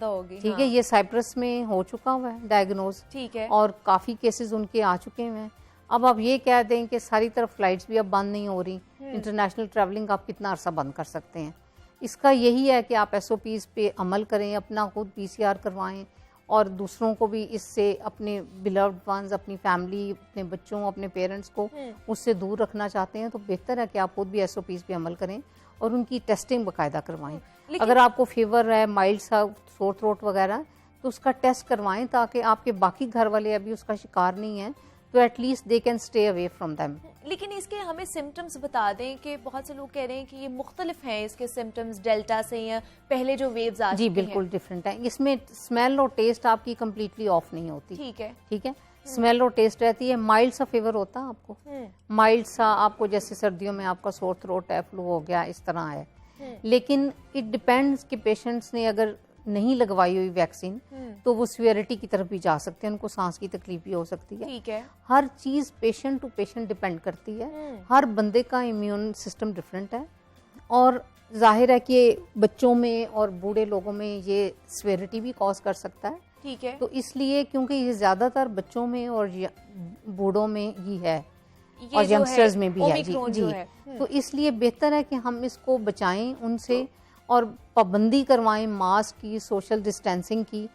होगी, ठीक है। ये साइप्रस में हो चुका हुआ है डायग्नोज, ठीक है, और काफी केसेस उनके आ चुके हैं। अब आप ये कह दें कि सारी तरफ फ्लाइट्स भी अब बंद नहीं हो रही, इंटरनेशनल ट्रैवलिंग आप कितना अरसा बंद कर सकते हैं? इसका यही है कि आप SOPs पे अमल करें, अपना खुद PCR करवाएं, और दूसरों को भी इससे, अपने बिलव्ड वंस, अपनी फैमिली, अपने बच्चों, अपने पेरेंट्स को उससे दूर रखना चाहते हैं तो बेहतर है कि आप खुद भी SOPs पे अमल करें और उनकी टेस्टिंग बाकायदा करवाएं। अगर आपको फीवर है, माइल्ड सा सोर थ्रोट वगैरह, तो उसका टेस्ट करवाएं ताकि आपके बाकी घर वाले अभी उसका शिकार नहीं है, तो at least they can stay away from them. लेकिन इसके हमें सिम्टम्स बता दें कि बहुत से लोग कह रहे हैं कि ये मुख्तलिफ हैं इसके सिम्टम्स डेल्टा से या पहले जो वेव्स आ चुके हैं। जी बिल्कुल डिफरेंट है। इसमें स्मेल और टेस्ट आपकी कम्प्लीटली ऑफ नहीं होती। ठीक है, स्मेल और टेस्ट रहती है। माइल्ड सा फीवर होता है आपको, माइल्ड सा, आपको जैसे सर्दियों में आपका सोर थ्रोट है, फ्लू हो गया, इस तरह है। लेकिन इट डिपेंड्स कि पेशेंट्स ने अगर नहीं लगवाई हुई वैक्सीन तो वो सिवियरिटी की तरफ भी जा सकते हैं, उनको सांस की तकलीफ भी हो सकती है। ठीक है, हर चीज पेशेंट टू पेशेंट डिपेंड करती है, हर बंदे का इम्यून सिस्टम डिफरेंट है, और जाहिर है कि बच्चों में और बूढ़े लोगों में ये सिवियरिटी भी कॉज कर सकता है। ठीक है, तो इसलिए क्योंकि ये ज्यादातर बच्चों में और बूढ़ों में ही है और यंगस्टर्स में भी है जी। तो इसलिए बेहतर है कि हम इसको बचाएं उनसे और पाबंदी करवाएं मास्क की, सोशल डिस्टेंसिंग की,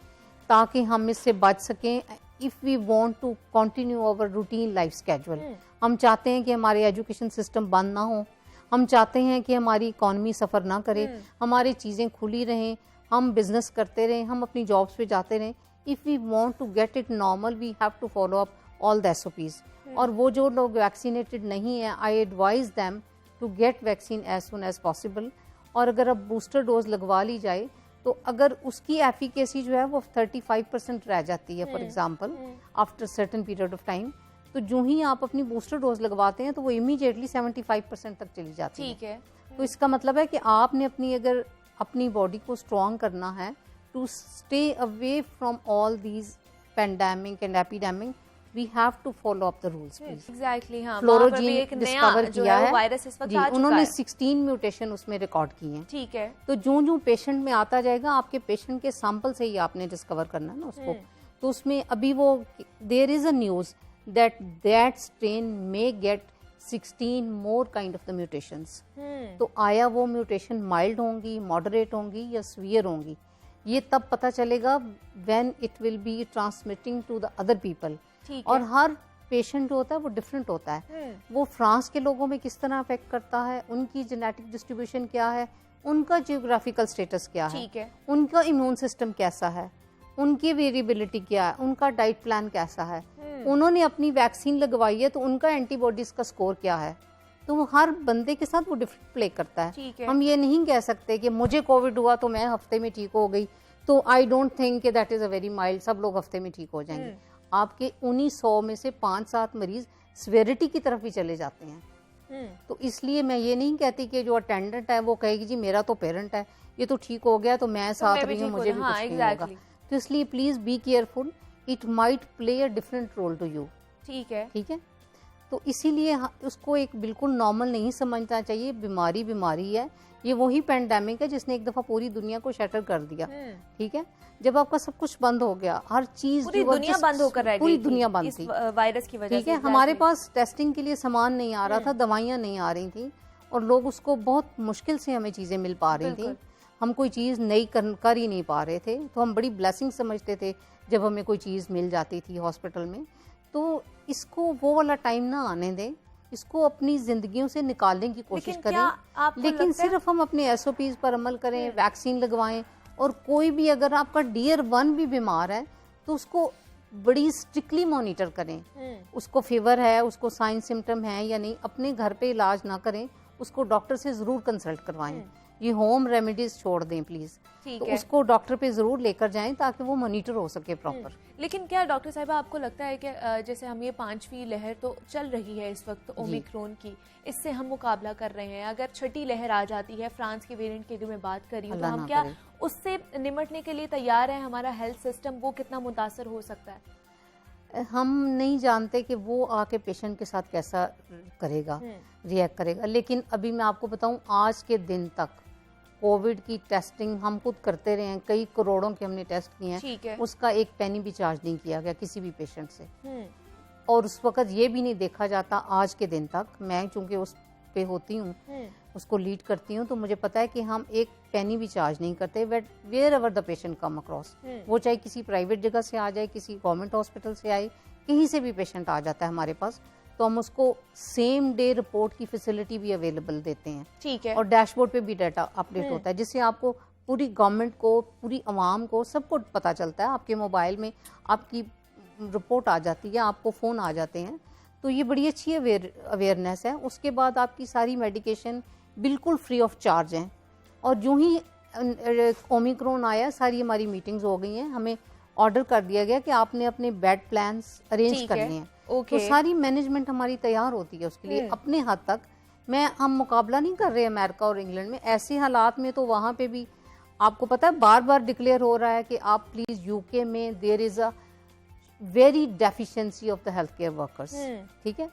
ताकि हम इससे बच सकें। If we want to continue our routine life schedule, हम चाहते हैं कि हमारे एजुकेशन सिस्टम बंद ना हो, हम चाहते हैं कि हमारी इकॉनमी सफ़र ना करे, हमारी चीज़ें खुली रहें, हम बिजनेस करते रहें, हम अपनी जॉब्स पे जाते रहें। If we want to get it normal we have to follow up all the SOPs। और वो जो लोग वैक्सीनेटेड नहीं है, I advise them to get vaccine as soon as possible. और अगर अब बूस्टर डोज लगवा ली जाए तो अगर उसकी एफिकेसी जो है वो 35% रह जाती है for example after certain period of time, तो जो ही आप अपनी बूस्टर डोज लगवाते हैं तो वो इमीडिएटली 75% तक चली जाती है। ठीक है। तो इसका मतलब है कि आपने अगर अपनी बॉडी को स्ट्रॉन्ग करना है to stay away from all these pandemic and epidemic, we have to follow up the rules please. Exactly, हाँ, फ्लोरोजीन डिस्कवर किया है वायरस इस वक्त आ चुका उन्होंने है। 16 म्यूटेशन उसमें रिकॉर्ड किए हैं। ठीक है। तो जो पेशेंट में आता जाएगा, आपके पेशेंट के सैंपल से ही आपने डिस्कवर करना है ना उसको। तो उसमें अभी वो there is a news that strain may get 16 more kind of the mutations. तो आया वो म्यूटेशन माइल्ड होंगी, मॉडरेट होंगी या सीवियर होंगी, ये तब पता चलेगा when it will be transmitting to the other people. और हर पेशेंट जो होता है वो डिफरेंट होता है। वो फ्रांस के लोगों में किस तरह अफेक्ट करता है, उनकी जेनेटिक डिस्ट्रीब्यूशन क्या है, उनका जियोग्राफिकल स्टेटस क्या है, उनका इम्यून सिस्टम कैसा है, उनकी वेरिएबिलिटी क्या है, उनका डाइट प्लान कैसा है, उन्होंने अपनी वैक्सीन लगवाई है तो उनका एंटीबॉडीज का स्कोर क्या है। तो वो हर बंदे के साथ वो डिफरेंट प्ले करता है। हम ये नहीं कह सकते कि मुझे कोविड हुआ तो मैं हफ्ते में ठीक हो गई, तो आई डोंट थिंक कि that is a very mild, सब लोग हफ्ते में ठीक हो जाएंगे। आपके 1900 में से 5-7 मरीज सिवियरिटी की तरफ भी चले जाते हैं। तो इसलिए मैं ये नहीं कहती कि जो अटेंडेंट है वो कहेगी जी मेरा तो पेरेंट है, ये तो ठीक हो गया तो मैं साथ रही हूँ, मुझे भी कुछ नहीं होगा। तो इसलिए please be careful, it might play a different role to you. ठीक है, ठीक है। तो इसीलिए उसको एक बिल्कुल नॉर्मल नहीं समझना चाहिए। बीमारी है, ये वही पेंडेमिक है जिसने एक दफा पूरी दुनिया को शटर कर दिया। ठीक है, जब आपका सब कुछ बंद हो गया, हर चीज पूरी दुनिया बंद होकर रह गई, पूरी दुनिया बंद थी वायरस की वजह से। ठीक है, हमारे पास टेस्टिंग के लिए सामान नहीं आ रहा था, दवाइयाँ नहीं आ रही थी और लोग उसको बहुत मुश्किल से हमें चीजें मिल पा रही थी। हम कोई चीज नई कर ही नहीं पा रहे थे, तो हम बड़ी ब्लेसिंग समझते थे जब हमें कोई चीज मिल जाती थी हॉस्पिटल में। तो इसको वो वाला टाइम ना आने दें, इसको अपनी जिंदगियों से निकालने की कोशिश करें। लेकिन सिर्फ हम अपने SOPs पर अमल करें, वैक्सीन लगवाएं, और कोई भी अगर आपका डियर वन भी बीमार है तो उसको बड़ी स्ट्रिक्टली मॉनिटर करें। उसको फीवर है, उसको साइन सिम्टम है या नहीं, अपने घर पे इलाज ना करें, उसको डॉक्टर से जरूर कंसल्ट करवाएं। ये होम रेमेडीज छोड़ दें प्लीज। तो उसको डॉक्टर पे जरूर लेकर जाएं ताकि वो मॉनिटर हो सके प्रॉपर। लेकिन क्या डॉक्टर साहिबा आपको लगता है कि जैसे हम ये 5वीं लहर तो चल रही है इस वक्त ओमिक्रॉन की, इससे हम मुकाबला कर रहे हैं, अगर 6ठी लहर आ जाती है फ्रांस के वेरिएंट की जो मैं बात कर रही हूँ, तो हम क्या उससे निपटने के लिए तैयार हैं? हमारा हेल्थ सिस्टम वो कितना मुतासर हो सकता है? हम नहीं जानते कि वो आके पेशेंट के साथ कैसा करेगा, रिएक्ट करेगा। लेकिन अभी मैं आपको बताऊं, आज के दिन तक कोविड की टेस्टिंग हम खुद करते रहे हैं, कई करोड़ों के हमने टेस्ट किए हैं, उसका एक पेनी भी चार्ज नहीं किया गया किसी भी पेशेंट से। और उस वक्त ये भी नहीं देखा जाता आज के दिन तक, मैं चूंकि उस पे होती हूँ, उसको लीड करती हूँ, तो मुझे पता है कि हम एक पेनी भी चार्ज नहीं करते wherever the patient come across. वो चाहे किसी प्राइवेट जगह से आ जाए, किसी गवर्नमेंट हॉस्पिटल से आए, कहीं से भी पेशेंट आ जाता है हमारे पास, तो हम उसको सेम डे रिपोर्ट की फैसिलिटी भी अवेलेबल देते हैं। ठीक है। और डैशबोर्ड पे भी डाटा अपडेट होता है, जिससे आपको पूरी गवर्नमेंट को, पूरी आवाम को, सबको पता चलता है। आपके मोबाइल में आपकी रिपोर्ट आ जाती है, आपको फ़ोन आ जाते हैं, तो ये बड़ी अच्छी अवेयरनेस है। उसके बाद आपकी सारी मेडिकेशन बिल्कुल फ्री ऑफ चार्ज हैं। और जो ही ओमिक्रॉन आया, सारी हमारी मीटिंग्स हो गई हैं, हमें ऑर्डर कर दिया गया कि आपने अपने बेड प्लान्स अरेंज करने हैं। तो सारी मैनेजमेंट हमारी तैयार होती है उसके लिए अपने हद तक। हम मुकाबला नहीं कर रहे अमेरिका और इंग्लैंड में, ऐसे हालात में तो वहाँ पे भी आपको पता है बार बार डिक्लेयर हो रहा है कि आप प्लीज UK में there is a very deficiency of the health care workers. ठीक है,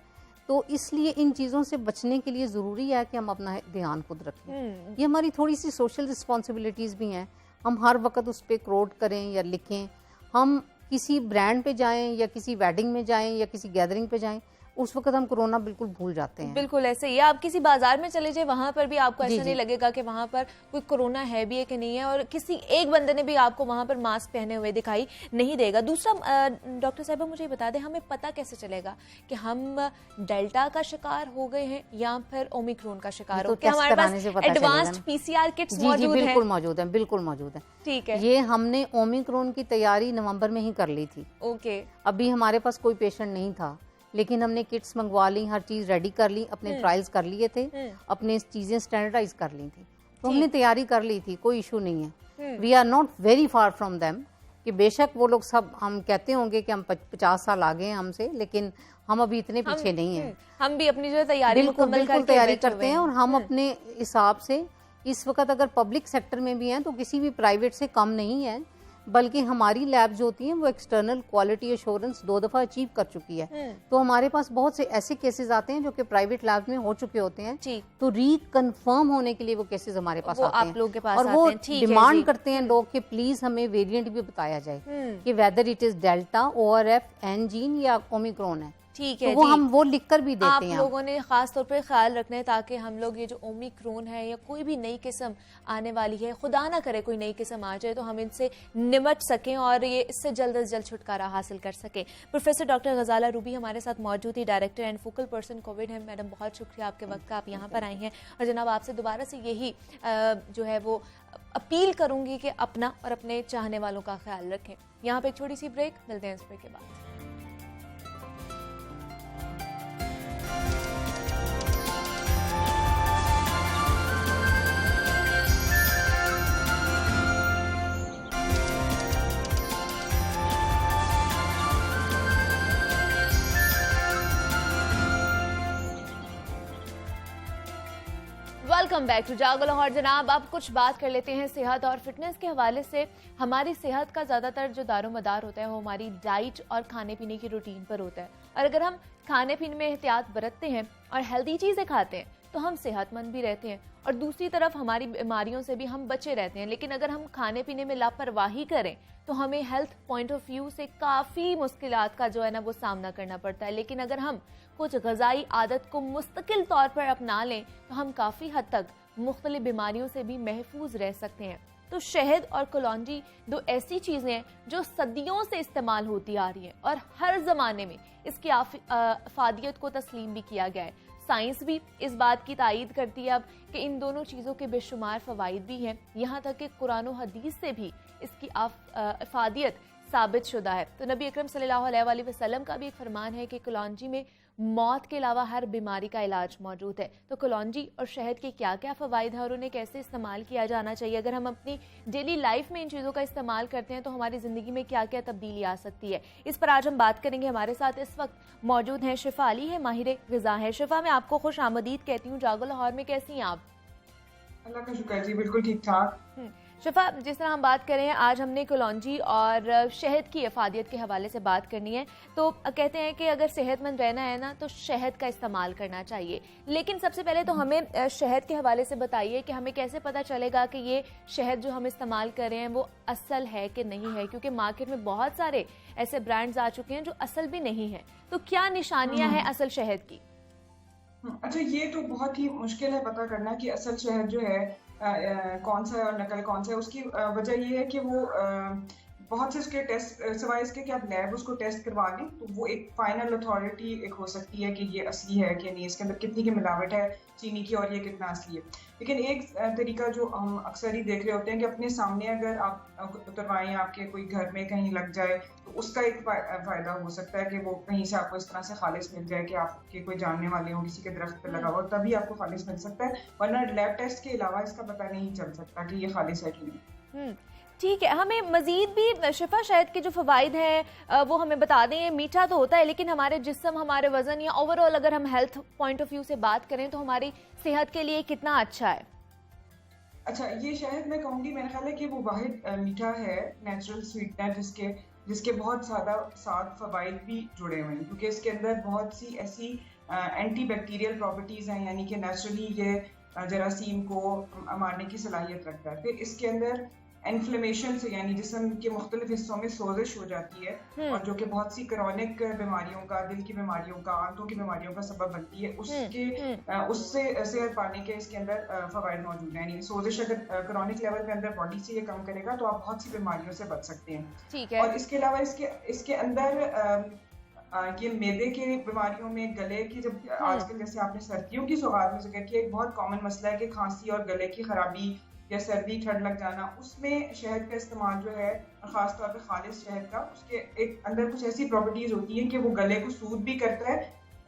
तो इसलिए इन चीज़ों से बचने के लिए ज़रूरी है कि हम अपना ध्यान खुद रखें। ये हमारी थोड़ी सी सोशल रिस्पॉन्सिबिलिटीज़ भी हैं, हम हर वक्त उस पर कोट करें या लिखें। हम किसी ब्रांड पे जाएं या किसी वेडिंग में जाएं या किसी गैदरिंग पे जाएं, उस वक्त हम कोरोना बिल्कुल भूल जाते हैं। बिल्कुल ऐसे ही, आप किसी बाजार में चले जाए, वहां पर भी आपको ऐसा नहीं लगेगा कि वहां पर कोई कोरोना है भी है कि नहीं है, और किसी एक बंदे ने भी आपको वहां पर मास्क पहने हुए दिखाई नहीं देगा। दूसरा डॉक्टर साहिबा मुझे बता दें, हमें पता कैसे चलेगा कि हम डेल्टा का शिकार हो गए हैं या फिर ओमिक्रॉन का शिकार हो? क्या हमारे पास एडवांस्ड PCR किट्स मौजूद हैं? बिल्कुल मौजूद हैं, बिल्कुल मौजूद हैं। ठीक है, ये हमने ओमिक्रॉन की तैयारी नवंबर में ही कर ली थी। ओके, अभी हमारे पास कोई पेशेंट नहीं था, लेकिन हमने किट्स मंगवा ली, हर चीज रेडी कर ली, अपने ट्रायल्स कर लिए थे, अपने चीजें स्टैंडर्डाइज कर ली थी। तो हमने तैयारी कर ली थी, कोई इशू नहीं है। We are not very far from them, कि बेशक वो लोग सब हम कहते होंगे कि हम 50 साल आगे हैं हमसे, लेकिन हम अभी इतने पीछे नहीं हैं। हम भी अपनी जो तैयारी बिल्कुल तैयारी करते हैं, और हम अपने हिसाब से इस वक्त अगर पब्लिक सेक्टर में भी हैं तो किसी भी प्राइवेट से कम नहीं है, बल्कि हमारी लैब जो होती हैं वो एक्सटर्नल क्वालिटी एश्योरेंस 2 दफ़ा अचीव कर चुकी है। तो हमारे पास बहुत से ऐसे केसेस आते हैं जो कि प्राइवेट लैब में हो चुके होते हैं, तो रिकन्फर्म होने के लिए वो केसेस हमारे पास आते हैं, लोग के पास और वो डिमांड करते हैं लोग कि प्लीज हमें वेरिएंट भी बताया जाए कि whether it is delta, ORF, N gene या ओमिक्रॉन है। ठीक है, तो वो हम वो लिखकर भी देते हैं। आप लोगों ने खास तौर पे ख्याल रखना है ताकि हम लोग ये जो ओमिक्रॉन है या कोई भी नई किस्म आने वाली है, खुदा ना करे कोई नई किस्म आ जाए, तो हम इनसे निमट सकें और ये इससे जल्द से जल्द छुटकारा हासिल कर सकें। प्रोफेसर डॉक्टर गजाला रूबी हमारे साथ मौजूद थी, director and focal person Covid है। मैडम बहुत शुक्रिया आपके वक्त का, आप यहाँ पर आई हैं। और जनाब आपसे दोबारा से यही जो है वो अपील करूंगी कि अपना और अपने चाहने वालों का ख्याल रखें। यहाँ पे एक छोटी सी ब्रेक, मिलते हैं इस ब्रेक के बाद। वेलकम बैक टू जागो लाहौर। जनाब अब कुछ बात कर लेते हैं सेहत और फिटनेस के हवाले से। हमारी सेहत का ज़्यादातर जो दारोमदार होता है वो हमारी डाइट और खाने पीने की रूटीन पर होता है, और अगर हम खाने पीने में एहतियात बरतते हैं और हेल्दी चीज़ें खाते हैं तो हम सेहतमंद भी रहते हैं, और दूसरी तरफ हमारी बीमारियों से भी हम बचे रहते हैं। लेकिन अगर हम खाने पीने में लापरवाही करें तो हमें हेल्थ पॉइंट ऑफ व्यू से काफ़ी मुश्किलात का जो है ना वो सामना करना पड़ता है। लेकिन अगर हम कुछ ग़िज़ाई आदत को मुस्तकिल तौर पर अपना लें तो हम काफ़ी हद तक मुख्तलिफ बीमारियों से भी महफूज रह सकते हैं। तो शहद और कलौंजी 2 ऐसी चीज़ें हैं जो सदियों से इस्तेमाल होती आ रही हैं और हर ज़माने में इसकी अफादियत को तस्लीम भी किया गया है। साइंस भी इस बात की तायीद करती है अब कि इन दोनों चीज़ों के बेशुमार फ़वाइद भी हैं, यहाँ तक कि कुरान और हदीस से भी इसकी अफादियत साबित शुदा है। तो नबी अकरम सल्लल्लाहु अलैहि वसल्लम का भी एक फरमान है कि कलौंजी में मौत के अलावा हर बीमारी का इलाज मौजूद है। तो कलौंजी और शहद के क्या क्या फ़वाइद हैं और उन्हें कैसे इस्तेमाल किया जाना चाहिए, अगर हम अपनी डेली लाइफ में इन चीज़ों का इस्तेमाल करते हैं तो हमारी ज़िंदगी में क्या क्या तब्दीली आ सकती है, इस पर आज हम बात करेंगे। हमारे साथ इस वक्त मौजूद हैं शिफा अली है, माहिर ग़िज़ा है। शिफा, मैं आपको खुश आमदीद कहती हूँ जागो लाहौर में। कैसी हैं आप? अल्लाह का शुक्र जी, बिल्कुल ठीक ठाक। शिफा, जिस तरह हम बात करें आज हमने कलौंजी और शहद की अफादियत के हवाले से बात करनी है। तो कहते हैं कि अगर सेहतमंद रहना है ना तो शहद का इस्तेमाल करना चाहिए, लेकिन सबसे पहले तो हमें शहद के हवाले से बताइए कि हमें कैसे पता चलेगा कि ये शहद जो हम इस्तेमाल कर रहे हैं वो असल है कि नहीं है, क्योंकि मार्केट में बहुत सारे ऐसे ब्रांड्स आ चुके हैं जो असल भी नहीं है। तो क्या निशानियां हैं असल शहद की? अच्छा, ये तो बहुत ही मुश्किल है पता करना कि असल शहद जो है कौन सा है और नकल कौन सा है। उसकी वजह ये है कि वो बहुत से उसके टेस्ट, सिवाय इसके कि आप लैब उसको टेस्ट करवा लें तो वो एक फाइनल अथॉरिटी एक हो सकती है कि ये असली है कि नहीं, इसके अंदर कितनी की मिलावट है चीनी की और ये कितना असली है। लेकिन एक तरीका जो हम अक्सर ही देख रहे होते हैं कि अपने सामने अगर आप उतरवाएं, आपके कोई घर में कहीं लग जाए तो उसका एक फ़ायदा हो सकता है कि वो कहीं से आपको इस तरह से खालिस मिल जाए कि आपके कोई जानने वाले हो, किसी के दरख्त पे लगा हो, तभी आपको खालिस मिल सकता है, वरना लैब टेस्ट के अलावा इसका पता नहीं चल सकता कि ये खालिस है कि नहीं। ठीक है, हमें मजीद भी शिफा शहद के जो फ़वाइद हैं वो हमें बता दें। मीठा तो होता है लेकिन हमारे जिस्म, हमारे वज़न या ओवरऑल अगर हम हेल्थ पॉइंट ऑफ व्यू से बात करें तो हमारी सेहत के लिए कितना अच्छा है? अच्छा, ये शहद मैं कहूँगी, मेरा ख्याल है कि वो वाहिद मीठा है नेचुरल स्वीटनर जिसके बहुत ज़्यादा साथ फ़वाइद भी जुड़े हुए हैं, क्योंकि इसके अंदर बहुत सी ऐसी एंटी बैक्टीरियल प्रॉपर्टीज़ हैं, यानी कि नेचुरली ये जरासीम को मारने की सलाहियत रखता है। फिर इसके अंदर इन्फ्लेमेशन से, यानी जिस्म के मुख्तलिफ हिस्सों में सोजिश हो जाती है और जो कि बहुत सी क्रॉनिक बीमारियों का, दिल की बीमारियों का, आंतों की बीमारियों का सबब बनती है, उससे सेहत पाने के इसके अंदर फ़वाइद मौजूद हैं। यानी सोजिश अगर क्रॉनिक लेवल पे अंदर बॉडी से ये कम करेगा तो आप बहुत सी बीमारियों से बच सकते हैं। ठीक है। और इसके अलावा इसके अंदर ये मैदे के बीमारियों में, गले की, जब आजकल जैसे आपने सर्दियों की सौगात में जिक्र किया, एक बहुत कॉमन मसला है कि खांसी और गले की खराबी या सर्दी ठंड लग जाना, उसमें शहद का इस्तेमाल जो है, खासतौर पे खालिस शहद का, उसके एक अंदर कुछ ऐसी प्रॉपर्टीज होती हैं कि वो गले को सूद भी करता है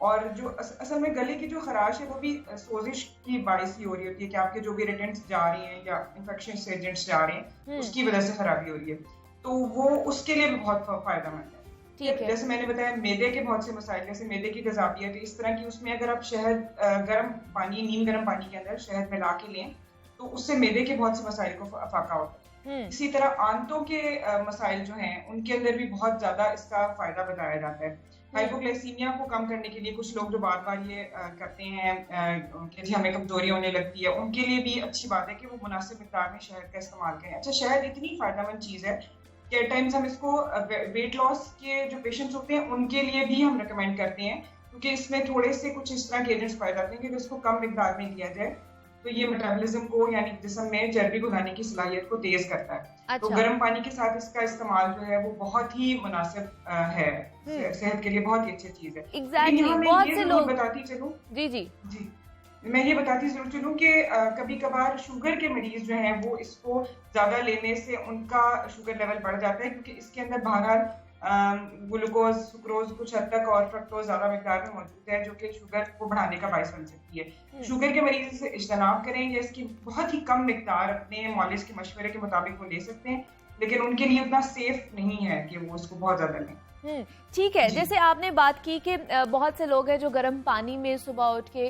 और जो असल में गले की जो खराश है वो भी सोजिश की बारिश ही हो रही होती है कि आपके जो भी इरिटेंट्स जा रही हैं या इन्फेक्शन एजेंट्स जा रहे हैं उसकी वजह से खराबी हो रही है, तो वो उसके लिए भी बहुत फायदेमंद है। ठीक है, जैसे मैंने बताया मैदे के बहुत से मसाइल, जैसे मैदे की तेजाबियत, तो इस तरह की उसमें अगर आप शहद गर्म पानी, नीम गर्म पानी के अंदर शहद मिला के लें तो उससे मैदे के बहुत से मसाइल को फाका होता है। इसी तरह आंतों के मसाइल जो हैं उनके अंदर भी बहुत ज्यादा इसका फायदा बताया जाता है। हाइपोग्लाइसीमिया को कम करने के लिए कुछ लोग जो बार बार ये करते हैं कि हमें कमजोरी होने लगती है, उनके लिए भी अच्छी बात है कि वो मुनासिब मिकदार में शहद का इस्तेमाल करें। अच्छा, शहद इतनी फायदेमंद चीज है कि एट टाइम्स हम इसको वेट लॉस के जो पेशेंट्स होते हैं उनके लिए भी हम रिकमेंड करते हैं, क्योंकि इसमें थोड़े से कुछ इस तरह के एजेंट्स पाए जाते हैं कि इसको कम मिकदार में लिया जाए तो ये मेटाबॉलिज्म को यानी जिस्म में चर्बी को घुलाने की सलाहियत को तेज करता है। अच्छा। तो गर्म पानी के साथ इसका इस्तेमाल जो है वो बहुत ही मुनासिब है, सेहत के लिए बहुत ही अच्छी चीज है। Exactly. बहुत से लोग बताती चलूं जी मैं ये बताती जरूर चलूं कि कभी कभार शुगर के मरीज जो हैं वो इसको ज्यादा लेने से उनका शुगर लेवल बढ़ जाता है, क्योंकि इसके अंदर बहरहाल ग्लूकोज, सुक्रोज कुछ हद तक और फ्रक्टोज ज्यादा मिकदार में मौजूद है, जो कि शुगर को बढ़ाने का बायस बन सकती है। शुगर के मरीज से इज्तनाब करें या इसकी बहुत ही कम मिकदार अपने मालिज के मशवरे के मुताबिक वो ले सकते हैं, लेकिन उनके लिए उतना सेफ नहीं है कि वो उसको बहुत ज्यादा लें। ठीक है, जैसे आपने बात की कि बहुत से लोग हैं जो गर्म पानी में सुबह उठ के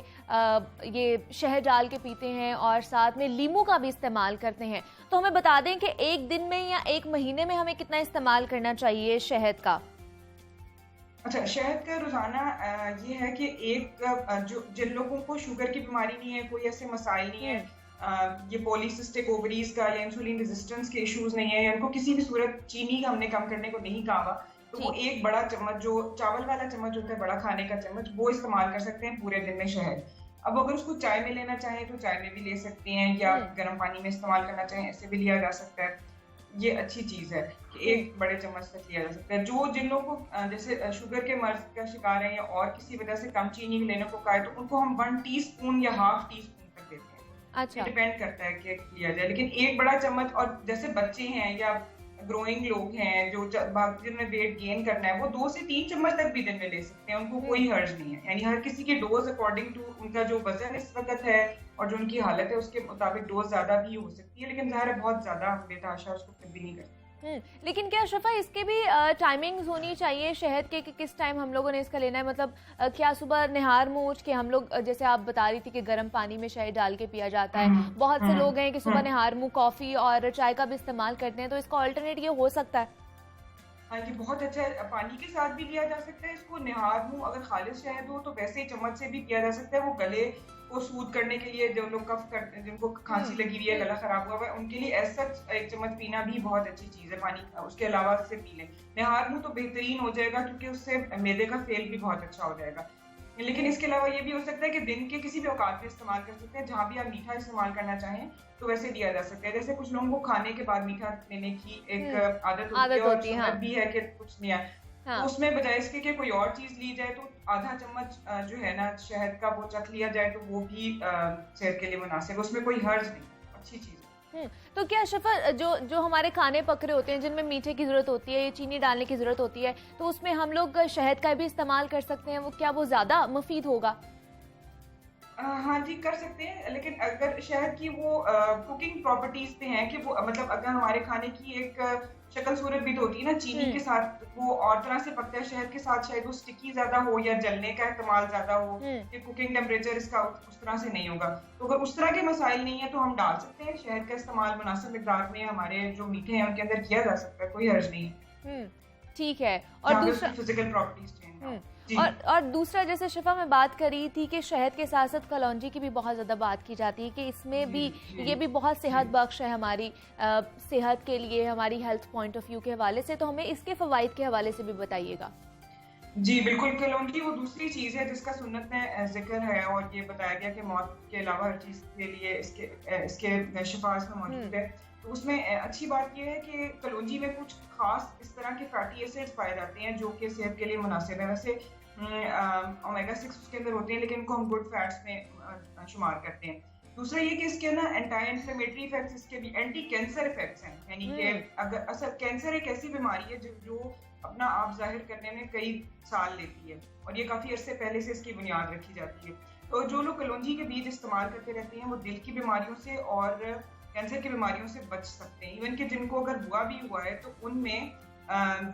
ये शहद डाल के पीते हैं और साथ में लीमू का भी इस्तेमाल करते हैं, तो हमें बता दें कि एक दिन में या एक महीने में हमें कितना इस्तेमाल करना चाहिए शहद का? अच्छा, शहद का रोजाना ये है कि एक जो जिन लोगों को शुगर की बीमारी नहीं है, कोई ऐसे मसाइल नहीं है, ये पॉलीसिस्टिक ओवरीज का या इंसुलिन रेजिस्टेंस के इश्यूज नहीं है, या उनको किसी भी सूरत चीनी का हमने कम करने को नहीं कहा, तो वो एक बड़ा चम्मच, जो चावल वाला चम्मच होता है बड़ा खाने का चम्मच, वो इस्तेमाल कर सकते हैं पूरे दिन में शहद। अब अगर उसको चाय में लेना चाहें तो चाय में भी ले सकते हैं, या गर्म पानी में इस्तेमाल करना चाहें ऐसे भी लिया जा सकता है। ये अच्छी चीज है कि एक बड़े चम्मच तक लिया जा सकता है। जो जिन लोगों को जैसे शुगर के मर्ज का शिकार है या और किसी वजह से कम चीनी लेने को कहा है, तो उनको हम 1 टीस्पून या हाफ टीस्पून तक देते हैं। अच्छा, डिपेंड करता है कि लिया जाए, लेकिन एक बड़ा चम्मच, और जैसे बच्चे हैं या ग्रोइंग लोग हैं जो जिनमें वेट गेन करना है, वो 2 से 3 चम्मच तक भी दिन में ले सकते हैं, उनको कोई हर्ज नहीं है। यानी हर किसी की डोज अकॉर्डिंग टू उनका जो वजन इस वक्त है और जो उनकी हालत है उसके मुताबिक डोज ज्यादा भी हो सकती है, लेकिन ज़ाहिर है बहुत ज्यादा बेतहाशा उसको फिर भी नहीं करते। लेकिन क्या शफा इसके भी टाइमिंग्स होनी चाहिए शहद के कि किस टाइम हम लोगों ने इसका लेना है? मतलब क्या सुबह निहार मुँह उठ के हम लोग, जैसे आप बता रही थी कि गर्म पानी में शहद डाल के पिया जाता है, बहुत से लोग हैं कि सुबह निहार मुँह कॉफी और चाय का भी इस्तेमाल करते हैं, तो इसका ऑल्टरनेट ये हो सकता है? हाँ, ये बहुत अच्छा है, पानी के साथ भी लिया जा सकता है इसको। निहार मुँह अगर खालिश शहद हो तो वैसे ही चम्मच से भी पिया जा सकता है। वो गले को सूद करने के लिए, जो लोग कफ करते हैं, जिनको खांसी लगी हुई है, गला खराब हुआ है, उनके लिए ऐसा एक चम्मच पीना भी बहुत अच्छी चीज है पानी। उसके अलावा से पी लें। निहार मुँह तो बेहतरीन हो जाएगा क्योंकि उससे मैदे का फेल भी बहुत अच्छा हो जाएगा। लेकिन इसके अलावा ये भी हो सकता है कि दिन के किसी भी औकात में इस्तेमाल कर सकते हैं, जहाँ भी आप मीठा इस्तेमाल करना चाहें तो वैसे दिया जा सकता है। जैसे कुछ लोगों को खाने के बाद मीठा लेने की एक आदत होती है, और भी है कि कुछ नहीं है, तो उसमें बजाय इसके कि कोई और चीज ली जाए तो आधा चम्मच जो है ना शहद का वो चख लिया जाए, तो वो भी सेहत के लिए मुनासिब है, उसमें कोई हर्ज नहीं, अच्छी चीज है। तो क्या शफा जो हमारे खाने पकड़े होते हैं जिनमें मीठे की जरूरत होती है या चीनी डालने की जरूरत होती है, तो उसमें हम लोग शहद का भी इस्तेमाल कर सकते हैं? वो क्या वो ज्यादा मुफीद होगा? हाँ जी, कर सकते हैं, लेकिन अगर शहद की वो कुकिंग प्रॉपर्टीज पे हैं कि वो मतलब अगर हमारे खाने की एक शक्ल सूरत भी तो होती है ना, चीनी के साथ वो और तरह से पकता है, शहद के साथ शायद वो स्टिकी ज्यादा हो या जलने का एहतमाल ज्यादा हो, कि कुकिंग टेम्परेचर इसका उस तरह से नहीं होगा। तो अगर उस तरह के मसाइल नहीं है तो हम डाल सकते हैं शहद का इस्तेमाल मुनासिब मिकदार में, हमारे जो मीठे हैं उनके अंदर किया जा सकता है, कोई हर्ज नहीं है। ठीक है। और दूसरा फिजिकल प्रॉपर्टीज चेंज। और दूसरा, जैसे शिफा में बात करी थी कि शहद के साथ साथ कलौंजी की भी बहुत ज़्यादा बात की जाती है कि इसमें भी ये भी बहुत सेहत बख्श है हमारी सेहत के लिए, हमारी हेल्थ पॉइंट ऑफ व्यू के हवाले से, तो हमें इसके फ़वाइद के हवाले से भी बताइएगा। जी बिल्कुल, कलौंजी वो दूसरी चीज़ है जिसका सुन्नत में जिक्र है और ये बताया गया कि मौत के अलावा हर चीज़ के लिए इसके शिफा इसमें मौजूद है। तो उसमें अच्छी बात यह है कि कलौंजी में कुछ खास इस तरह के फैटी एसिड्स पाए जाते हैं जो कि सेहत के लिए मुनासिब है। वैसे ओमेगा 6 उसके अंदर होते हैं, लेकिन इनको हम गुड फैट्स में शुमार करते हैं। दूसरा ये कि इसके ना एंटी इन्फ्लेमेटरी इफेक्ट्स, इसके भी एंटी कैंसर इफेक्ट्स हैं। यानी कि अगर असल कैंसर एक ऐसी बीमारी है जो अपना आप जाहिर करने में कई साल लेती है, और ये काफी अरसे पहले से इसकी बुनियाद रखी जाती है। तो जो लोग कलौंजी के बीज इस्तेमाल करते रहते हैं वो दिल की बीमारियों से और कैंसर की बीमारियों से बच सकते हैं। इवन कि जिनको अगर हुआ भी हुआ है तो उनमें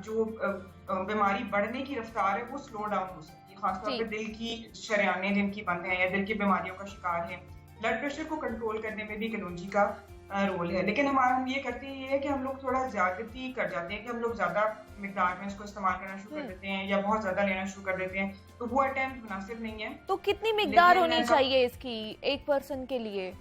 जो बीमारी बढ़ने की रफ्तार है वो स्लो डाउन हो सकती है, खासतौर पर दिल की शरियानें जिनकी बंद हैं या दिल की बीमारियों का शिकार है। ब्लड प्रेशर को कंट्रोल करने में भी कलौंजी का रोल है। लेकिन हम ये करते हैं, ये है कि हम लोग थोड़ा ज्यादती कर जाते हैं कि हम लोग ज्यादा मिकदार में इसको इस्तेमाल करना शुरू कर देते हैं या बहुत ज्यादा लेना शुरू कर देते हैं, तो वो अटेम्प्ट मुनासिब नहीं है। तो कितनी मिकदार होनी चाहिए इसकी एक पर्सन के लिए?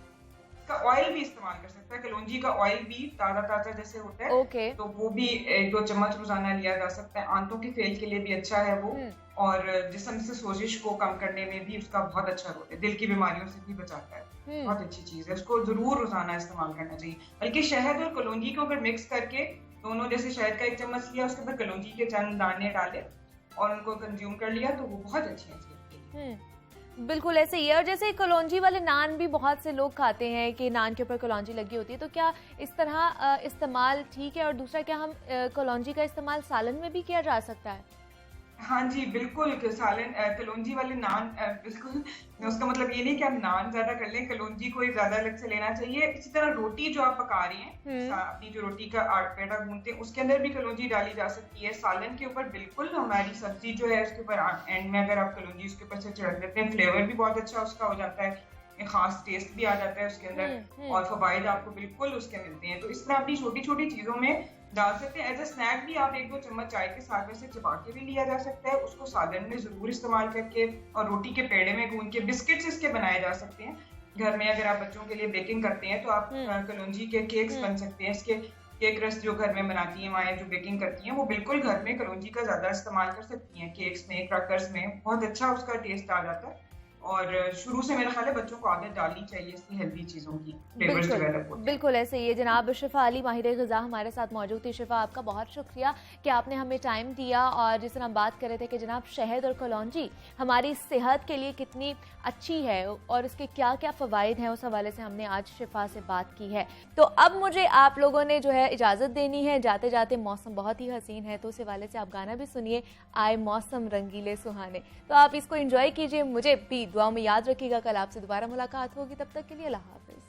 ऑयल भी इस्तेमाल कर सकता है, कलौंजी का ऑयल भी ताजा जैसे होता है, तो वो भी 1-2 चम्मच रोजाना लिया जा सकता है। आंतों के फेल के लिए भी अच्छा है वो, और जिस्म से सोजिश को कम करने में भी उसका बहुत अच्छा रोल है, दिल की बीमारियों से भी बचाता है। बहुत अच्छी चीज है, उसको जरूर रोजाना इस्तेमाल करना चाहिए। बल्कि शहद और कलौंजी को अगर मिक्स करके दोनों, जैसे शहद का 1 चम्मच लिया, उसके ऊपर कलौंजी के चंद दाने डाले और उनको कंज्यूम कर लिया, तो वो बहुत अच्छी है। बिल्कुल ऐसे ही है। और जैसे कलौंजी वाले नान भी बहुत से लोग खाते हैं कि नान के ऊपर कलौंजी लगी होती है, तो क्या इस तरह इस्तेमाल ठीक है? और दूसरा, क्या हम कलौंजी का इस्तेमाल सालन में भी किया जा सकता है? हाँ जी बिल्कुल, सालन कलौंजी वाले नान बिल्कुल, उसका मतलब ये नहीं कि आप नान ज्यादा कर लें, कलौंजी को ज्यादा अलग से लेना चाहिए। इसी तरह रोटी जो आप पका रही हैं, अपनी जो रोटी का पेड़ा गूंथते हैं उसके अंदर भी कलौंजी डाली जा सकती है। सालन के ऊपर बिल्कुल, हमारी सब्जी जो है उसके ऊपर एंड में अगर आप कलौंजी उसके ऊपर से छिड़क देते हैं, फ्लेवर भी बहुत अच्छा उसका हो जाता है, खास टेस्ट भी आ जाता है उसके अंदर, और फवाइद आपको बिल्कुल उसके मिलते हैं। तो इस तरह अपनी छोटी छोटी चीजों में डाल सकते हैं। एज अ स्नैक भी आप 1-2 चम्मच चाय के साथ में से चबा के भी लिया जा सकता है, उसको सालन में जरूर इस्तेमाल करके, और रोटी के पेड़े में गूंद के बिस्किट्स इसके बनाए जा सकते हैं। घर में अगर आप बच्चों के लिए बेकिंग करते हैं तो आप कलौंजी के केक्स बन सकते हैं। इसके केक रस जो घर में बनाती हैं माएँ, जो बेकिंग करती हैं, वो बिल्कुल घर में कलौंजी का ज्यादा इस्तेमाल कर सकती हैं। केक्स में, क्रैकर्स में बहुत अच्छा उसका टेस्ट आ जाता है। और शुरू से मेरा ख्याल है बच्चों को आदत डालनी चाहिए इसकी हेल्दी चीजों की, फ्लेवर्स डेवलप होते हैं। बिल्कुल ऐसे ही है। जनाब शिफा अली, माहिर ग़िज़ा, हमारे साथ मौजूद थी। शिफा, आपका बहुत शुक्रिया कि आपने हमें टाइम दिया, और जिस तरह हम बात कर रहे थे कि जनाब शहद और कलौंजी हमारी सेहत के लिए कितनी अच्छी है और इसके क्या क्या फ़वाइद हैं, उस हवाले से हमने आज शिफा से बात की है। तो अब मुझे आप लोगों ने जो है इजाज़त देनी है। जाते जाते मौसम बहुत ही हसीन है, तो उस हवाले से आप गाना भी सुनिए, आए मौसम रंगीले सुहाने। तो आप इसको एंजॉय कीजिए, मुझे भी दुआ में याद रखिएगा। कल आपसे दोबारा मुलाकात होगी, तब तक के लिए अल्लाह हाफ़िज़।